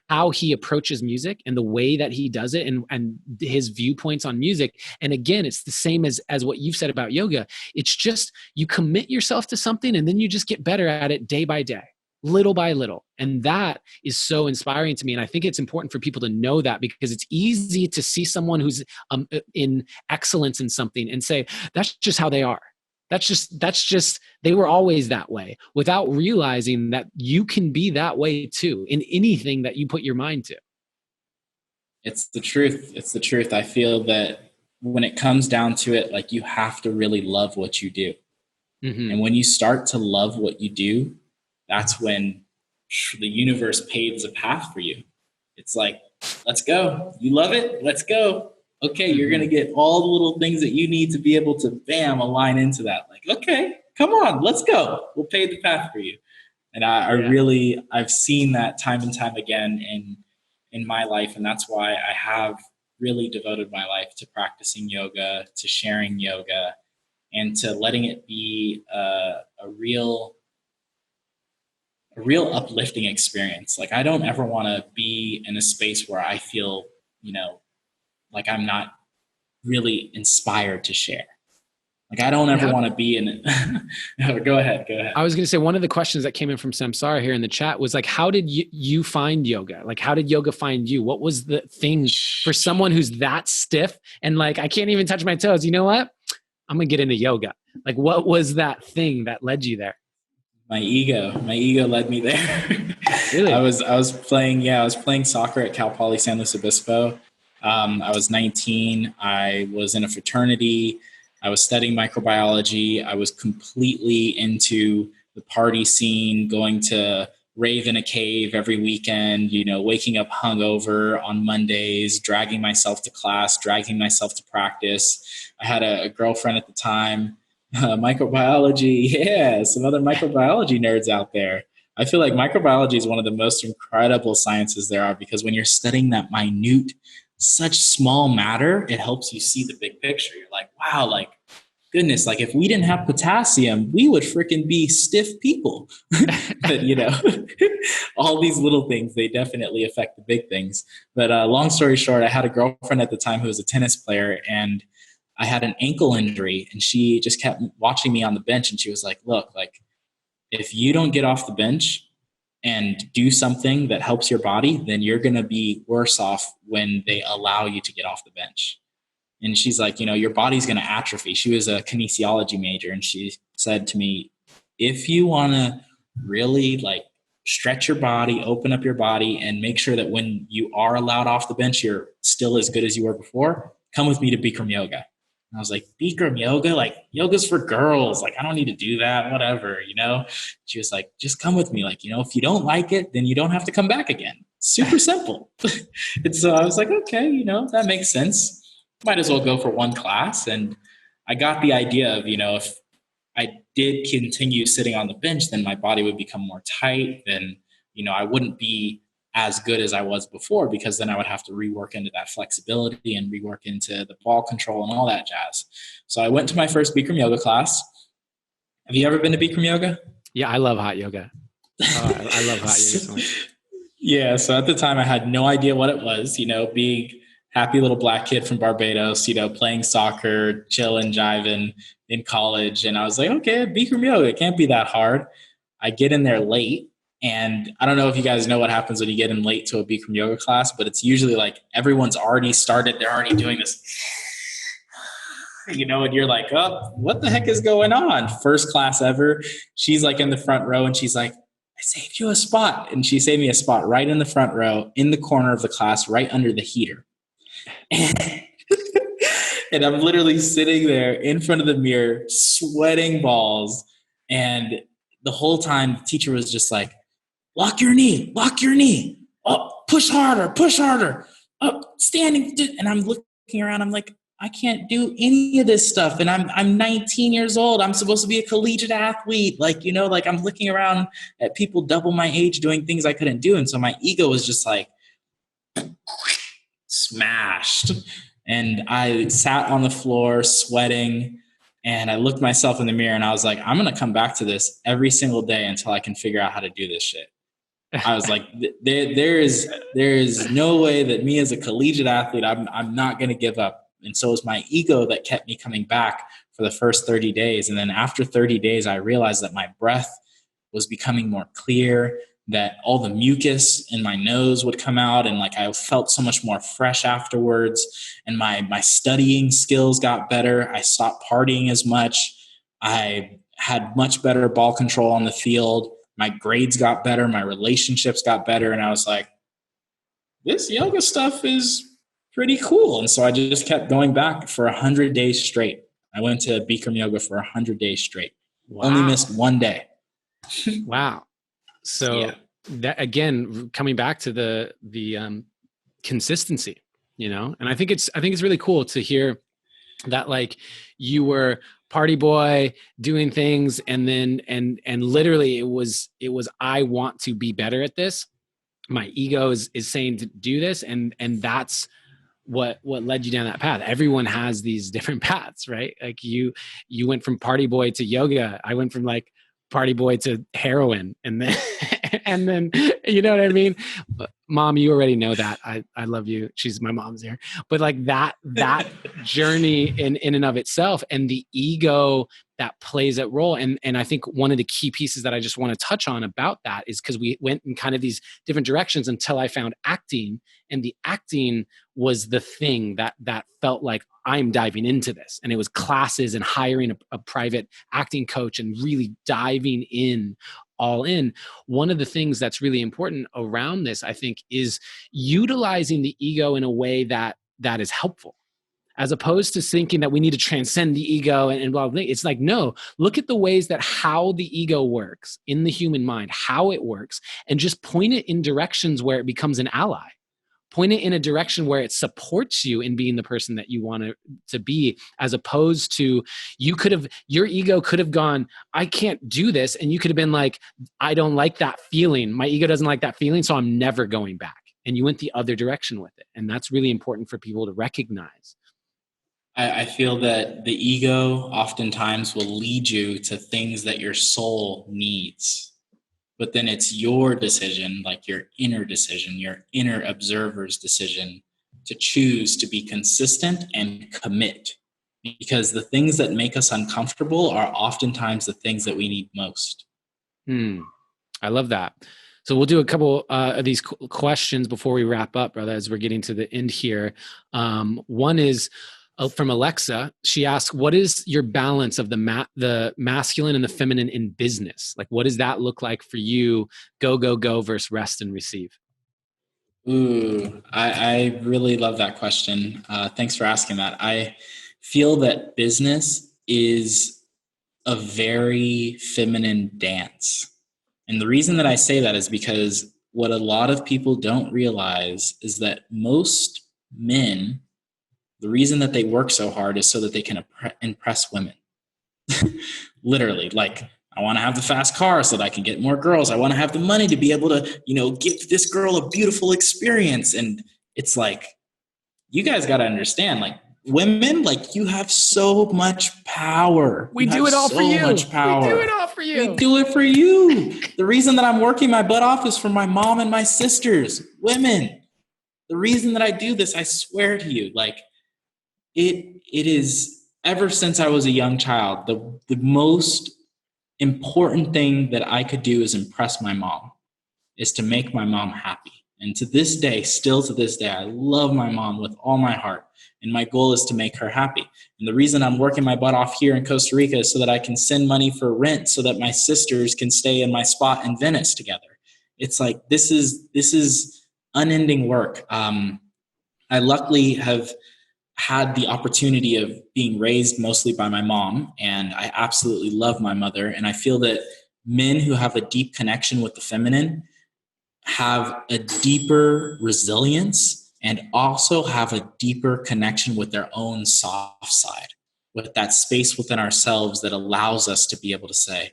how he approaches music and the way that he does it, and his viewpoints on music. And again, it's the same as what you've said about yoga. It's just, you commit yourself to something and then you just get better at it day by day, little by little. And that is so inspiring to me. And I think it's important for people to know that, because it's easy to see someone who's in excellence in something and say, that's just how they are. That's just, they were always that way, without realizing that you can be that way too in anything that you put your mind to. It's the truth. It's the truth. I feel that when it comes down to it, like, you have to really love what you do. Mm-hmm. And when you start to love what you do, that's when the universe paves a path for you. It's like, let's go. You love it? Let's go. Okay, you're going to get all the little things that you need to be able to, bam, align into that. Like, okay, come on, let's go. We'll pave the path for you. And I've seen that time and time again in my life. And that's why I have really devoted my life to practicing yoga, to sharing yoga, and to letting it be a real uplifting experience. Like, I don't ever want to be in a space where I feel, like I'm not really inspired to share. Like, I don't ever want to be in it. Go ahead. I was going to say, one of the questions that came in from Samsara here in the chat was like, how did you find yoga? Like, how did yoga find you? What was the thing for someone who's that stiff and like, I can't even touch my toes? You know what? I'm going to get into yoga. Like, what was that thing that led you there? My ego led me there. Really? I was playing soccer at Cal Poly San Luis Obispo. I was 19. I was in a fraternity. I was studying microbiology. I was completely into the party scene, going to rave in a cave every weekend, waking up hungover on Mondays, dragging myself to class, dragging myself to practice. I had a girlfriend at the time. Microbiology. Yeah, some other microbiology nerds out there. I feel like microbiology is one of the most incredible sciences there are, because when you're studying that minute, such small matter, it helps you see the big picture. You're like, wow, like, goodness, like, if we didn't have potassium, we would freaking be stiff people. But, all these little things, they definitely affect the big things. But long story short, I had a girlfriend at the time who was a tennis player, and I had an ankle injury, and she just kept watching me on the bench. And she was like, look, like, if you don't get off the bench and do something that helps your body, then you're going to be worse off when they allow you to get off the bench. And she's like, your body's going to atrophy. She was a kinesiology major. And she said to me, if you want to really like stretch your body, open up your body, and make sure that when you are allowed off the bench, you're still as good as you were before, come with me to Bikram yoga. And I was like, Bikram yoga? Like, yoga's for girls. Like, I don't need to do that, whatever, She was like, just come with me. Like, if you don't like it, then you don't have to come back again. Super simple. And so I was like, okay, that makes sense. Might as well go for one class. And I got the idea of, if I did continue sitting on the bench, then my body would become more tight. Then, I wouldn't be as good as I was before, because then I would have to rework into that flexibility and rework into the ball control and all that jazz. So I went to my first Bikram yoga class. Have you ever been to Bikram yoga? Yeah, I love hot yoga. I love hot yoga so much. Yeah. So at the time I had no idea what it was, being happy little black kid from Barbados, playing soccer, chilling, jiving in college. And I was like, okay, Bikram yoga, it can't be that hard. I get in there late. And I don't know if you guys know what happens when you get in late to a Bikram yoga class, but it's usually like everyone's already started. They're already doing this, and you're like, oh, what the heck is going on? First class ever. She's like in the front row and she's like, I saved you a spot. And she saved me a spot right in the front row, in the corner of the class, right under the heater. And, and I'm literally sitting there in front of the mirror, sweating balls. And the whole time the teacher was just like, lock your knee, oh, push harder, up, standing. And I'm looking around, I'm like, I can't do any of this stuff. And I'm 19 years old. I'm supposed to be a collegiate athlete. I'm looking around at people double my age doing things I couldn't do. And so my ego was just like smashed. And I sat on the floor sweating, and I looked myself in the mirror and I was like, I'm going to come back to this every single day until I can figure out how to do this shit. I was like, there is no way that me as a collegiate athlete, I'm not going to give up. And so it was my ego that kept me coming back for the first 30 days. And then after 30 days, I realized that my breath was becoming more clear, that all the mucus in my nose would come out. And like, I felt so much more fresh afterwards. And my studying skills got better. I stopped partying as much. I had much better ball control on the field. My grades got better. My relationships got better. And I was like, this yoga stuff is pretty cool. And so I just kept going back for 100 days straight. I went to Bikram yoga for 100 days straight. Wow. Only missed one day. Wow. So yeah. That again, coming back to the consistency, and I think it's really cool to hear that, like, you were party boy doing things, and then and literally it was I want to be better at this. My ego is saying to do this, and that's what led you down that path. Everyone has these different paths, right? Like you went from party boy to yoga. I went from like party boy to heroin, and then and then you know what I mean? Mom, you already know that. I love you. My mom's here. But like that journey in and of itself, and the ego that plays that role. And I think one of the key pieces that I just want to touch on about that is because we went in kind of these different directions until I found acting, and the acting was the thing that felt like I'm diving into this. And it was classes and hiring a private acting coach and really diving in all in. One of the things that's really important around this, I think, is utilizing the ego in a way that is helpful, as opposed to thinking that we need to transcend the ego and blah, blah, blah. It's like, no, look at the ways that how the ego works in the human mind, how it works, and just point it in directions where it becomes an ally. Point it in a direction where it supports you in being the person that you want to be, as opposed to your ego could have gone, I can't do this. And you could have been like, I don't like that feeling. My ego doesn't like that feeling, so I'm never going back. And you went the other direction with it. And that's really important for people to recognize. I feel that the ego oftentimes will lead you to things that your soul needs. But then it's your decision, like your inner decision, your inner observer's decision, to choose to be consistent and commit. Because the things that make us uncomfortable are oftentimes the things that we need most. I love that. So we'll do a couple of these questions before we wrap up, brother, as we're getting to the end here. One is from Alexa. She asks, what is your balance of the masculine and the feminine in business? Like, what does that look like for you? Go versus rest and receive. Ooh, I really love that question. Thanks for asking that. I feel that business is a very feminine dance. And the reason that I say that is because what a lot of people don't realize is that most men, the reason that they work so hard is so that they can impress women. Literally, like, I want to have the fast car so that I can get more girls. I want to have the money to be able to, give this girl a beautiful experience. And it's like, you guys got to understand, like, women, like, you have so much power. We You do have it all for so you. much power. We do it all for you. We do it for you. The reason that I'm working my butt off is for my mom and my sisters. Women, the reason that I do this, I swear to you, like, it is, ever since I was a young child, the most important thing that I could do is impress my mom, is to make my mom happy. And to this day, still to this day, I love my mom with all my heart. And my goal is to make her happy. And the reason I'm working my butt off here in Costa Rica is so that I can send money for rent so that my sisters can stay in my spot in Venice together. It's like, this is unending work. I luckily have had the opportunity of being raised mostly by my mom, and I absolutely love my mother. And I feel that men who have a deep connection with the feminine have a deeper resilience and also have a deeper connection with their own soft side, with that space within ourselves that allows us to be able to say,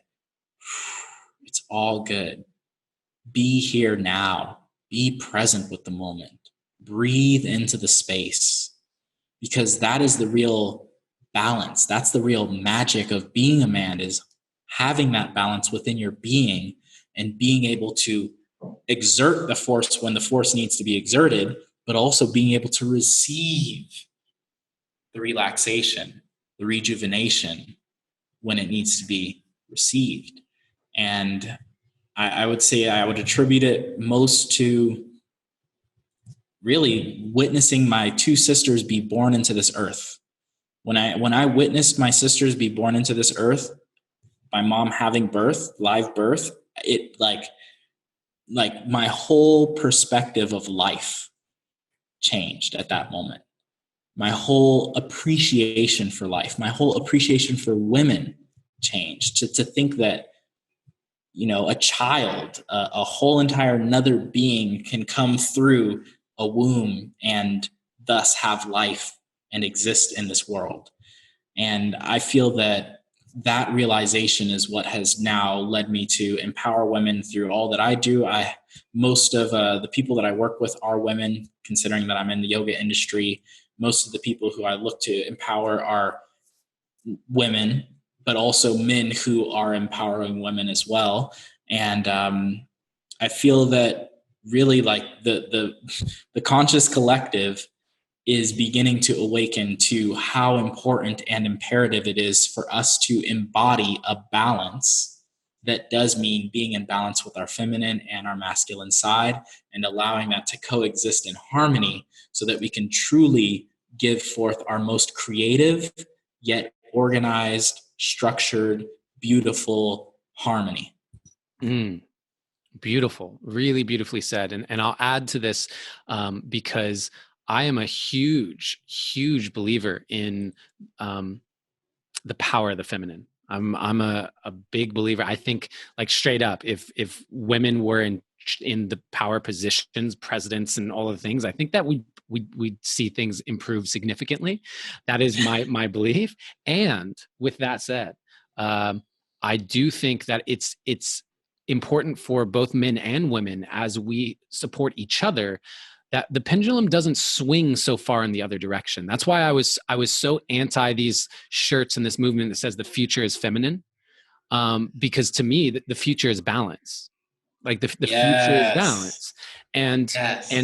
it's all good. Be here now. Be present with the moment. Breathe into the space, because that is the real balance. That's the real magic of being a man, is having that balance within your being and being able to exert the force when the force needs to be exerted, but also being able to receive the relaxation, the rejuvenation when it needs to be received. And I would say I would attribute it most to really witnessing my two sisters be born into this earth. When I witnessed my sisters be born into this earth, my mom having birth, live birth, it like my whole perspective of life changed at that moment. My whole appreciation for life, my whole appreciation for women changed. To think that, a child, a whole entire another being can come through a womb and thus have life and exist in this world. And I feel that realization is what has now led me to empower women through all that I do. Most of the people that I work with are women, considering that I'm in the yoga industry. Most of the people who I look to empower are women, but also men who are empowering women as well. And I feel that really, like, the conscious collective is beginning to awaken to how important and imperative it is for us to embody a balance that does mean being in balance with our feminine and our masculine side, and allowing that to coexist in harmony so that we can truly give forth our most creative yet organized, structured, beautiful harmony. Beautiful, really beautifully said. And I'll add to this because I am a huge, huge believer in the power of the feminine. I'm a big believer. I think, like, straight up, if women were in the power positions, presidents and all of the things, I think that we'd see things improve significantly. That is my belief. And with that said, I do think that it's important for both men and women, as we support each other, that the pendulum doesn't swing so far in the other direction. That's why I was so anti these shirts and this movement that says the future is feminine, because to me the future is balance. Like the future is balance. And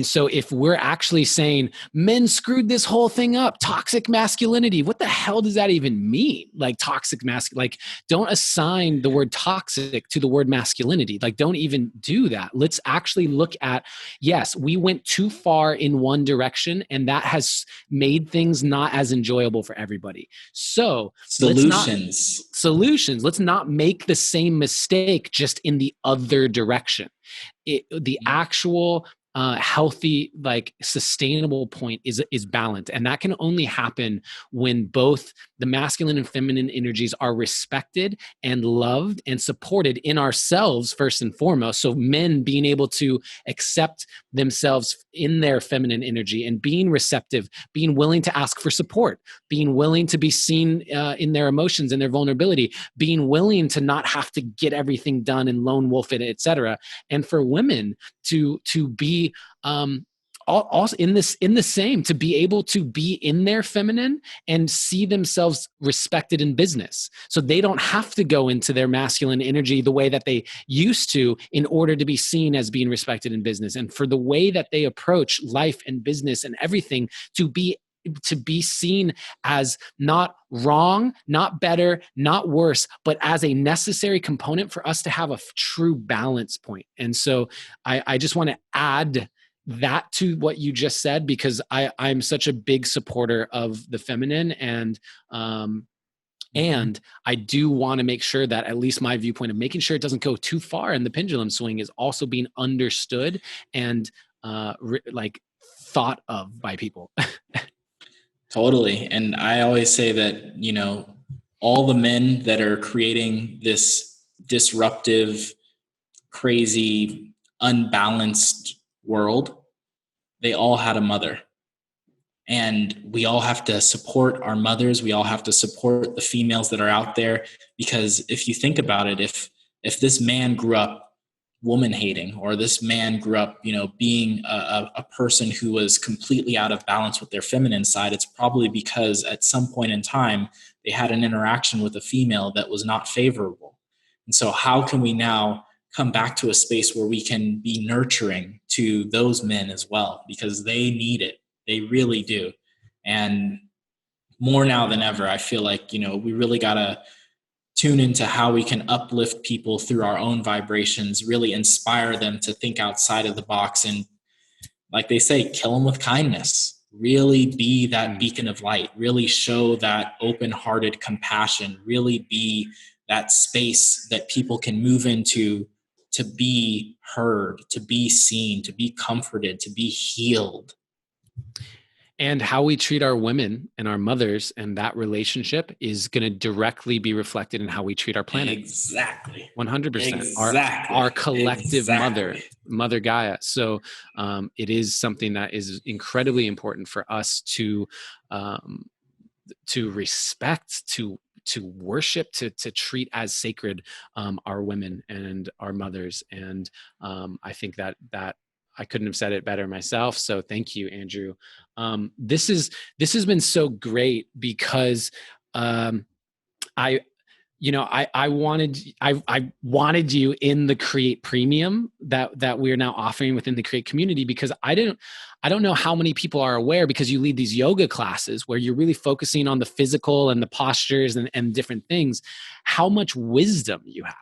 so if we're actually saying men screwed this whole thing up, toxic masculinity, what the hell does that even mean? Like, toxic like, don't assign the word toxic to the word masculinity. Like, don't even do that. Let's actually look at, yes, we went too far in one direction, and that has made things not as enjoyable for everybody. So solutions. Let's not make the same mistake just in the other direction. The actual healthy, like, sustainable point is balance, and that can only happen when both the masculine and feminine energies are respected and loved and supported in ourselves first and foremost. So men being able to accept themselves in their feminine energy and being receptive, being willing to ask for support, being willing to be seen in their emotions and their vulnerability, being willing to not have to get everything done and lone wolf it, etc. And for women to be also in the same, to be able to be in their feminine and see themselves respected in business, so they don't have to go into their masculine energy the way that they used to in order to be seen as being respected in business, and for the way that they approach life and business and everything to be seen as not wrong, not better, not worse, but as a necessary component for us to have a true balance point. And so I just want to add that to what you just said, because I'm such a big supporter of the feminine, and I do want to make sure that at least my viewpoint of making sure it doesn't go too far in the pendulum swing is also being understood and like thought of by people. Totally. And I always say that, you know, all the men that are creating this disruptive, crazy, unbalanced world, they all had a mother. And we all have to support our mothers. We all have to support the females that are out there. Because if you think about it, if this man grew up woman hating, or this man grew up, you know, being a person who was completely out of balance with their feminine side, it's probably because at some point in time they had an interaction with a female that was not favorable. And so how can we now come back to a space where we can be nurturing to those men as well, because they need it. They really do. And more now than ever, I feel like, you know, we really got to tune into how we can uplift people through our own vibrations, really inspire them to think outside of the box. And like they say, kill them with kindness, really be that beacon of light, really show that open-hearted compassion, really be that space that people can move into to be heard, to be seen, to be comforted, to be healed. And how we treat our women and our mothers and that relationship is going to directly be reflected in how we treat our planet. Exactly. 100%. Exactly. Our collective mother Gaia. So it is something that is incredibly important for us to respect, to worship, to treat as sacred our women and our mothers. And I think that I couldn't have said it better myself. So thank you, Andrew. This has been so great because I wanted you in the Create Premium that we're now offering within the Create community, because I don't know how many people are aware, because you lead these yoga classes where you're really focusing on the physical and the postures and different things, how much wisdom you have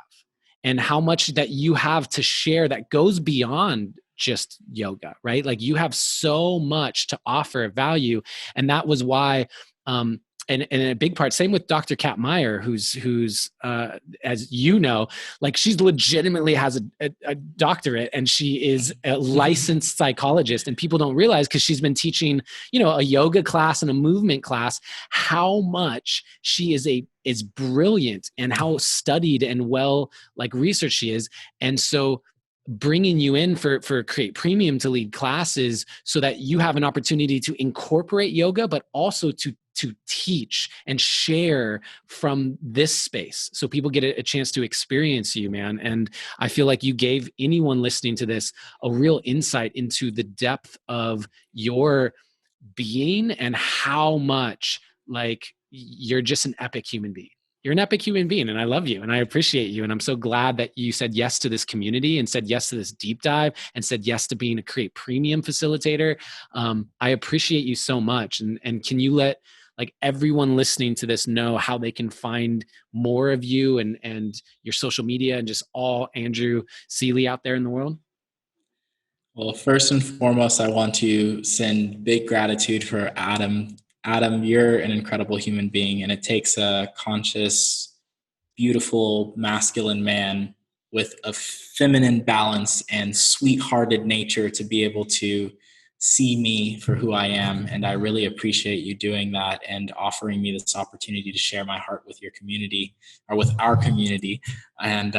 and how much that you have to share that goes beyond just yoga, right? Like you have so much to offer value. And that was why, and a big part, same with Dr. Kat Meyer, who's as you know, like she's legitimately has a doctorate, and she is a licensed psychologist, and people don't realize, because she's been teaching, you know, a yoga class and a movement class, how much she is brilliant and how studied and well like researched she is. And so bringing you in for Create Premium to lead classes so that you have an opportunity to incorporate yoga, but also to teach and share from this space, so people get a chance to experience you, man. And I feel like you gave anyone listening to this a real insight into the depth of your being and how much like you're just an epic human being. You're an epic human being, and I love you and I appreciate you. And I'm so glad that you said yes to this community and said yes to this deep dive and said yes to being a Create Premium facilitator. I appreciate you so much. And can you let like everyone listening to this know how they can find more of you and your social media and just all Andrew Seeley out there in the world? Well, first and foremost, I want to send big gratitude for Adam. Adam, you're an incredible human being, and it takes a conscious, beautiful, masculine man with a feminine balance and sweet-hearted nature to be able to see me for who I am. And I really appreciate you doing that and offering me this opportunity to share my heart with your community, or with our community. And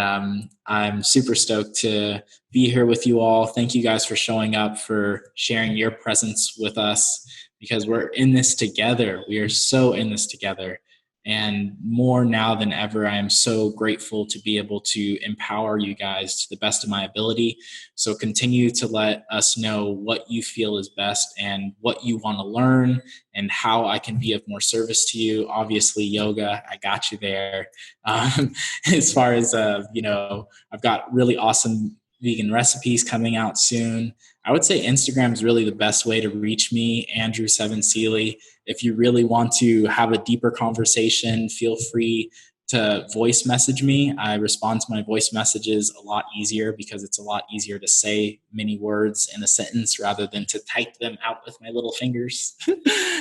I'm super stoked to be here with you all. Thank you guys for showing up, for sharing your presence with us, because we're in this together. We are so in this together. And more now than ever, I am so grateful to be able to empower you guys to the best of my ability. So continue to let us know what you feel is best and what you want to learn and how I can be of more service to you. Obviously, yoga, I got you there. As far as, I've got really awesome vegan recipes coming out soon. I would say Instagram is really the best way to reach me, Andrew Seven Seeley. If you really want to have a deeper conversation, feel free to voice message me. I respond to my voice messages a lot easier because it's a lot easier to say many words in a sentence rather than to type them out with my little fingers.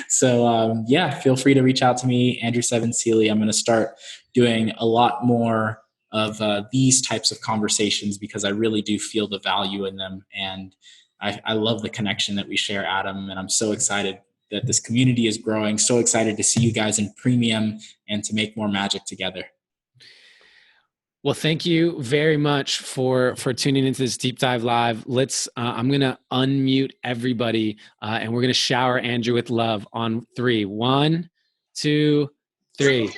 So feel free to reach out to me, Andrew Seven Seeley. I'm going to start doing a lot more of these types of conversations because I really do feel the value in them. And I love the connection that we share, Adam. And I'm so excited that this community is growing. So excited to see you guys in premium and to make more magic together. Well, thank you very much for tuning into this deep dive live. I'm going to unmute everybody and we're going to shower Andrew with love on 3. 1, 2, 3.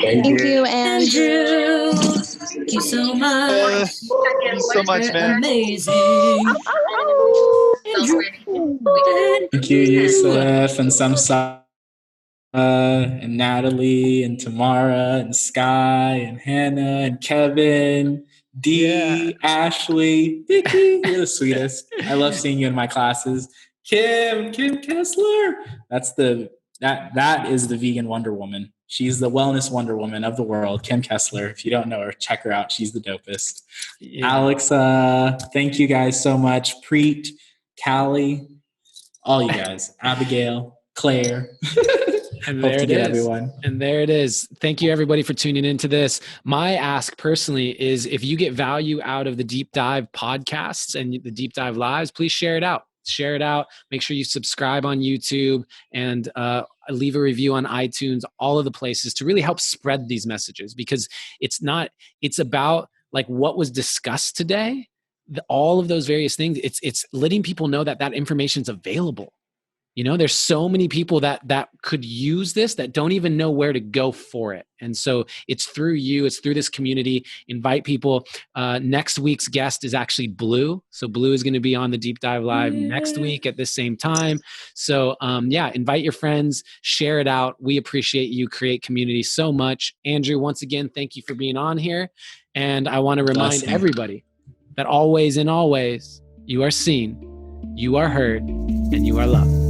Thank you, Andrew. Thank you so much. Thank you so much, man. Amazing. Thank you, Yusuf and Samsa and Natalie and Tamara and Sky and Hannah and Kevin, Dee, Ashley, Vicky, you're the sweetest. I love seeing you in my classes. Kim Kessler. That is the vegan Wonder Woman. She's the wellness Wonder Woman of the world. Kim Kessler. If you don't know her, check her out. She's the dopest. Yeah. Alex, thank you guys so much. Preet, Callie, all you guys. Abigail, Claire. And there it is. Everyone. And there it is. Thank you, everybody, for tuning into this. My ask personally is if you get value out of the Deep Dive podcasts and the Deep Dive lives, please share it out. Share it out. Make sure you subscribe on YouTube and leave a review on iTunes, all of the places to really help spread these messages, because it's about like what was discussed today, all of those various things. It's letting people know that information is available. You know, there's so many people that could use this that don't even know where to go for it. And so it's through you, it's through this community. Invite people. Next week's guest is actually Bilyeu. So Bilyeu is going to be on the Deep Dive Live next week at the same time. So invite your friends, share it out. We appreciate you, create community so much. Andrew, once again, thank you for being on here. And I want to remind everybody that always and always you are seen, you are heard, and you are loved.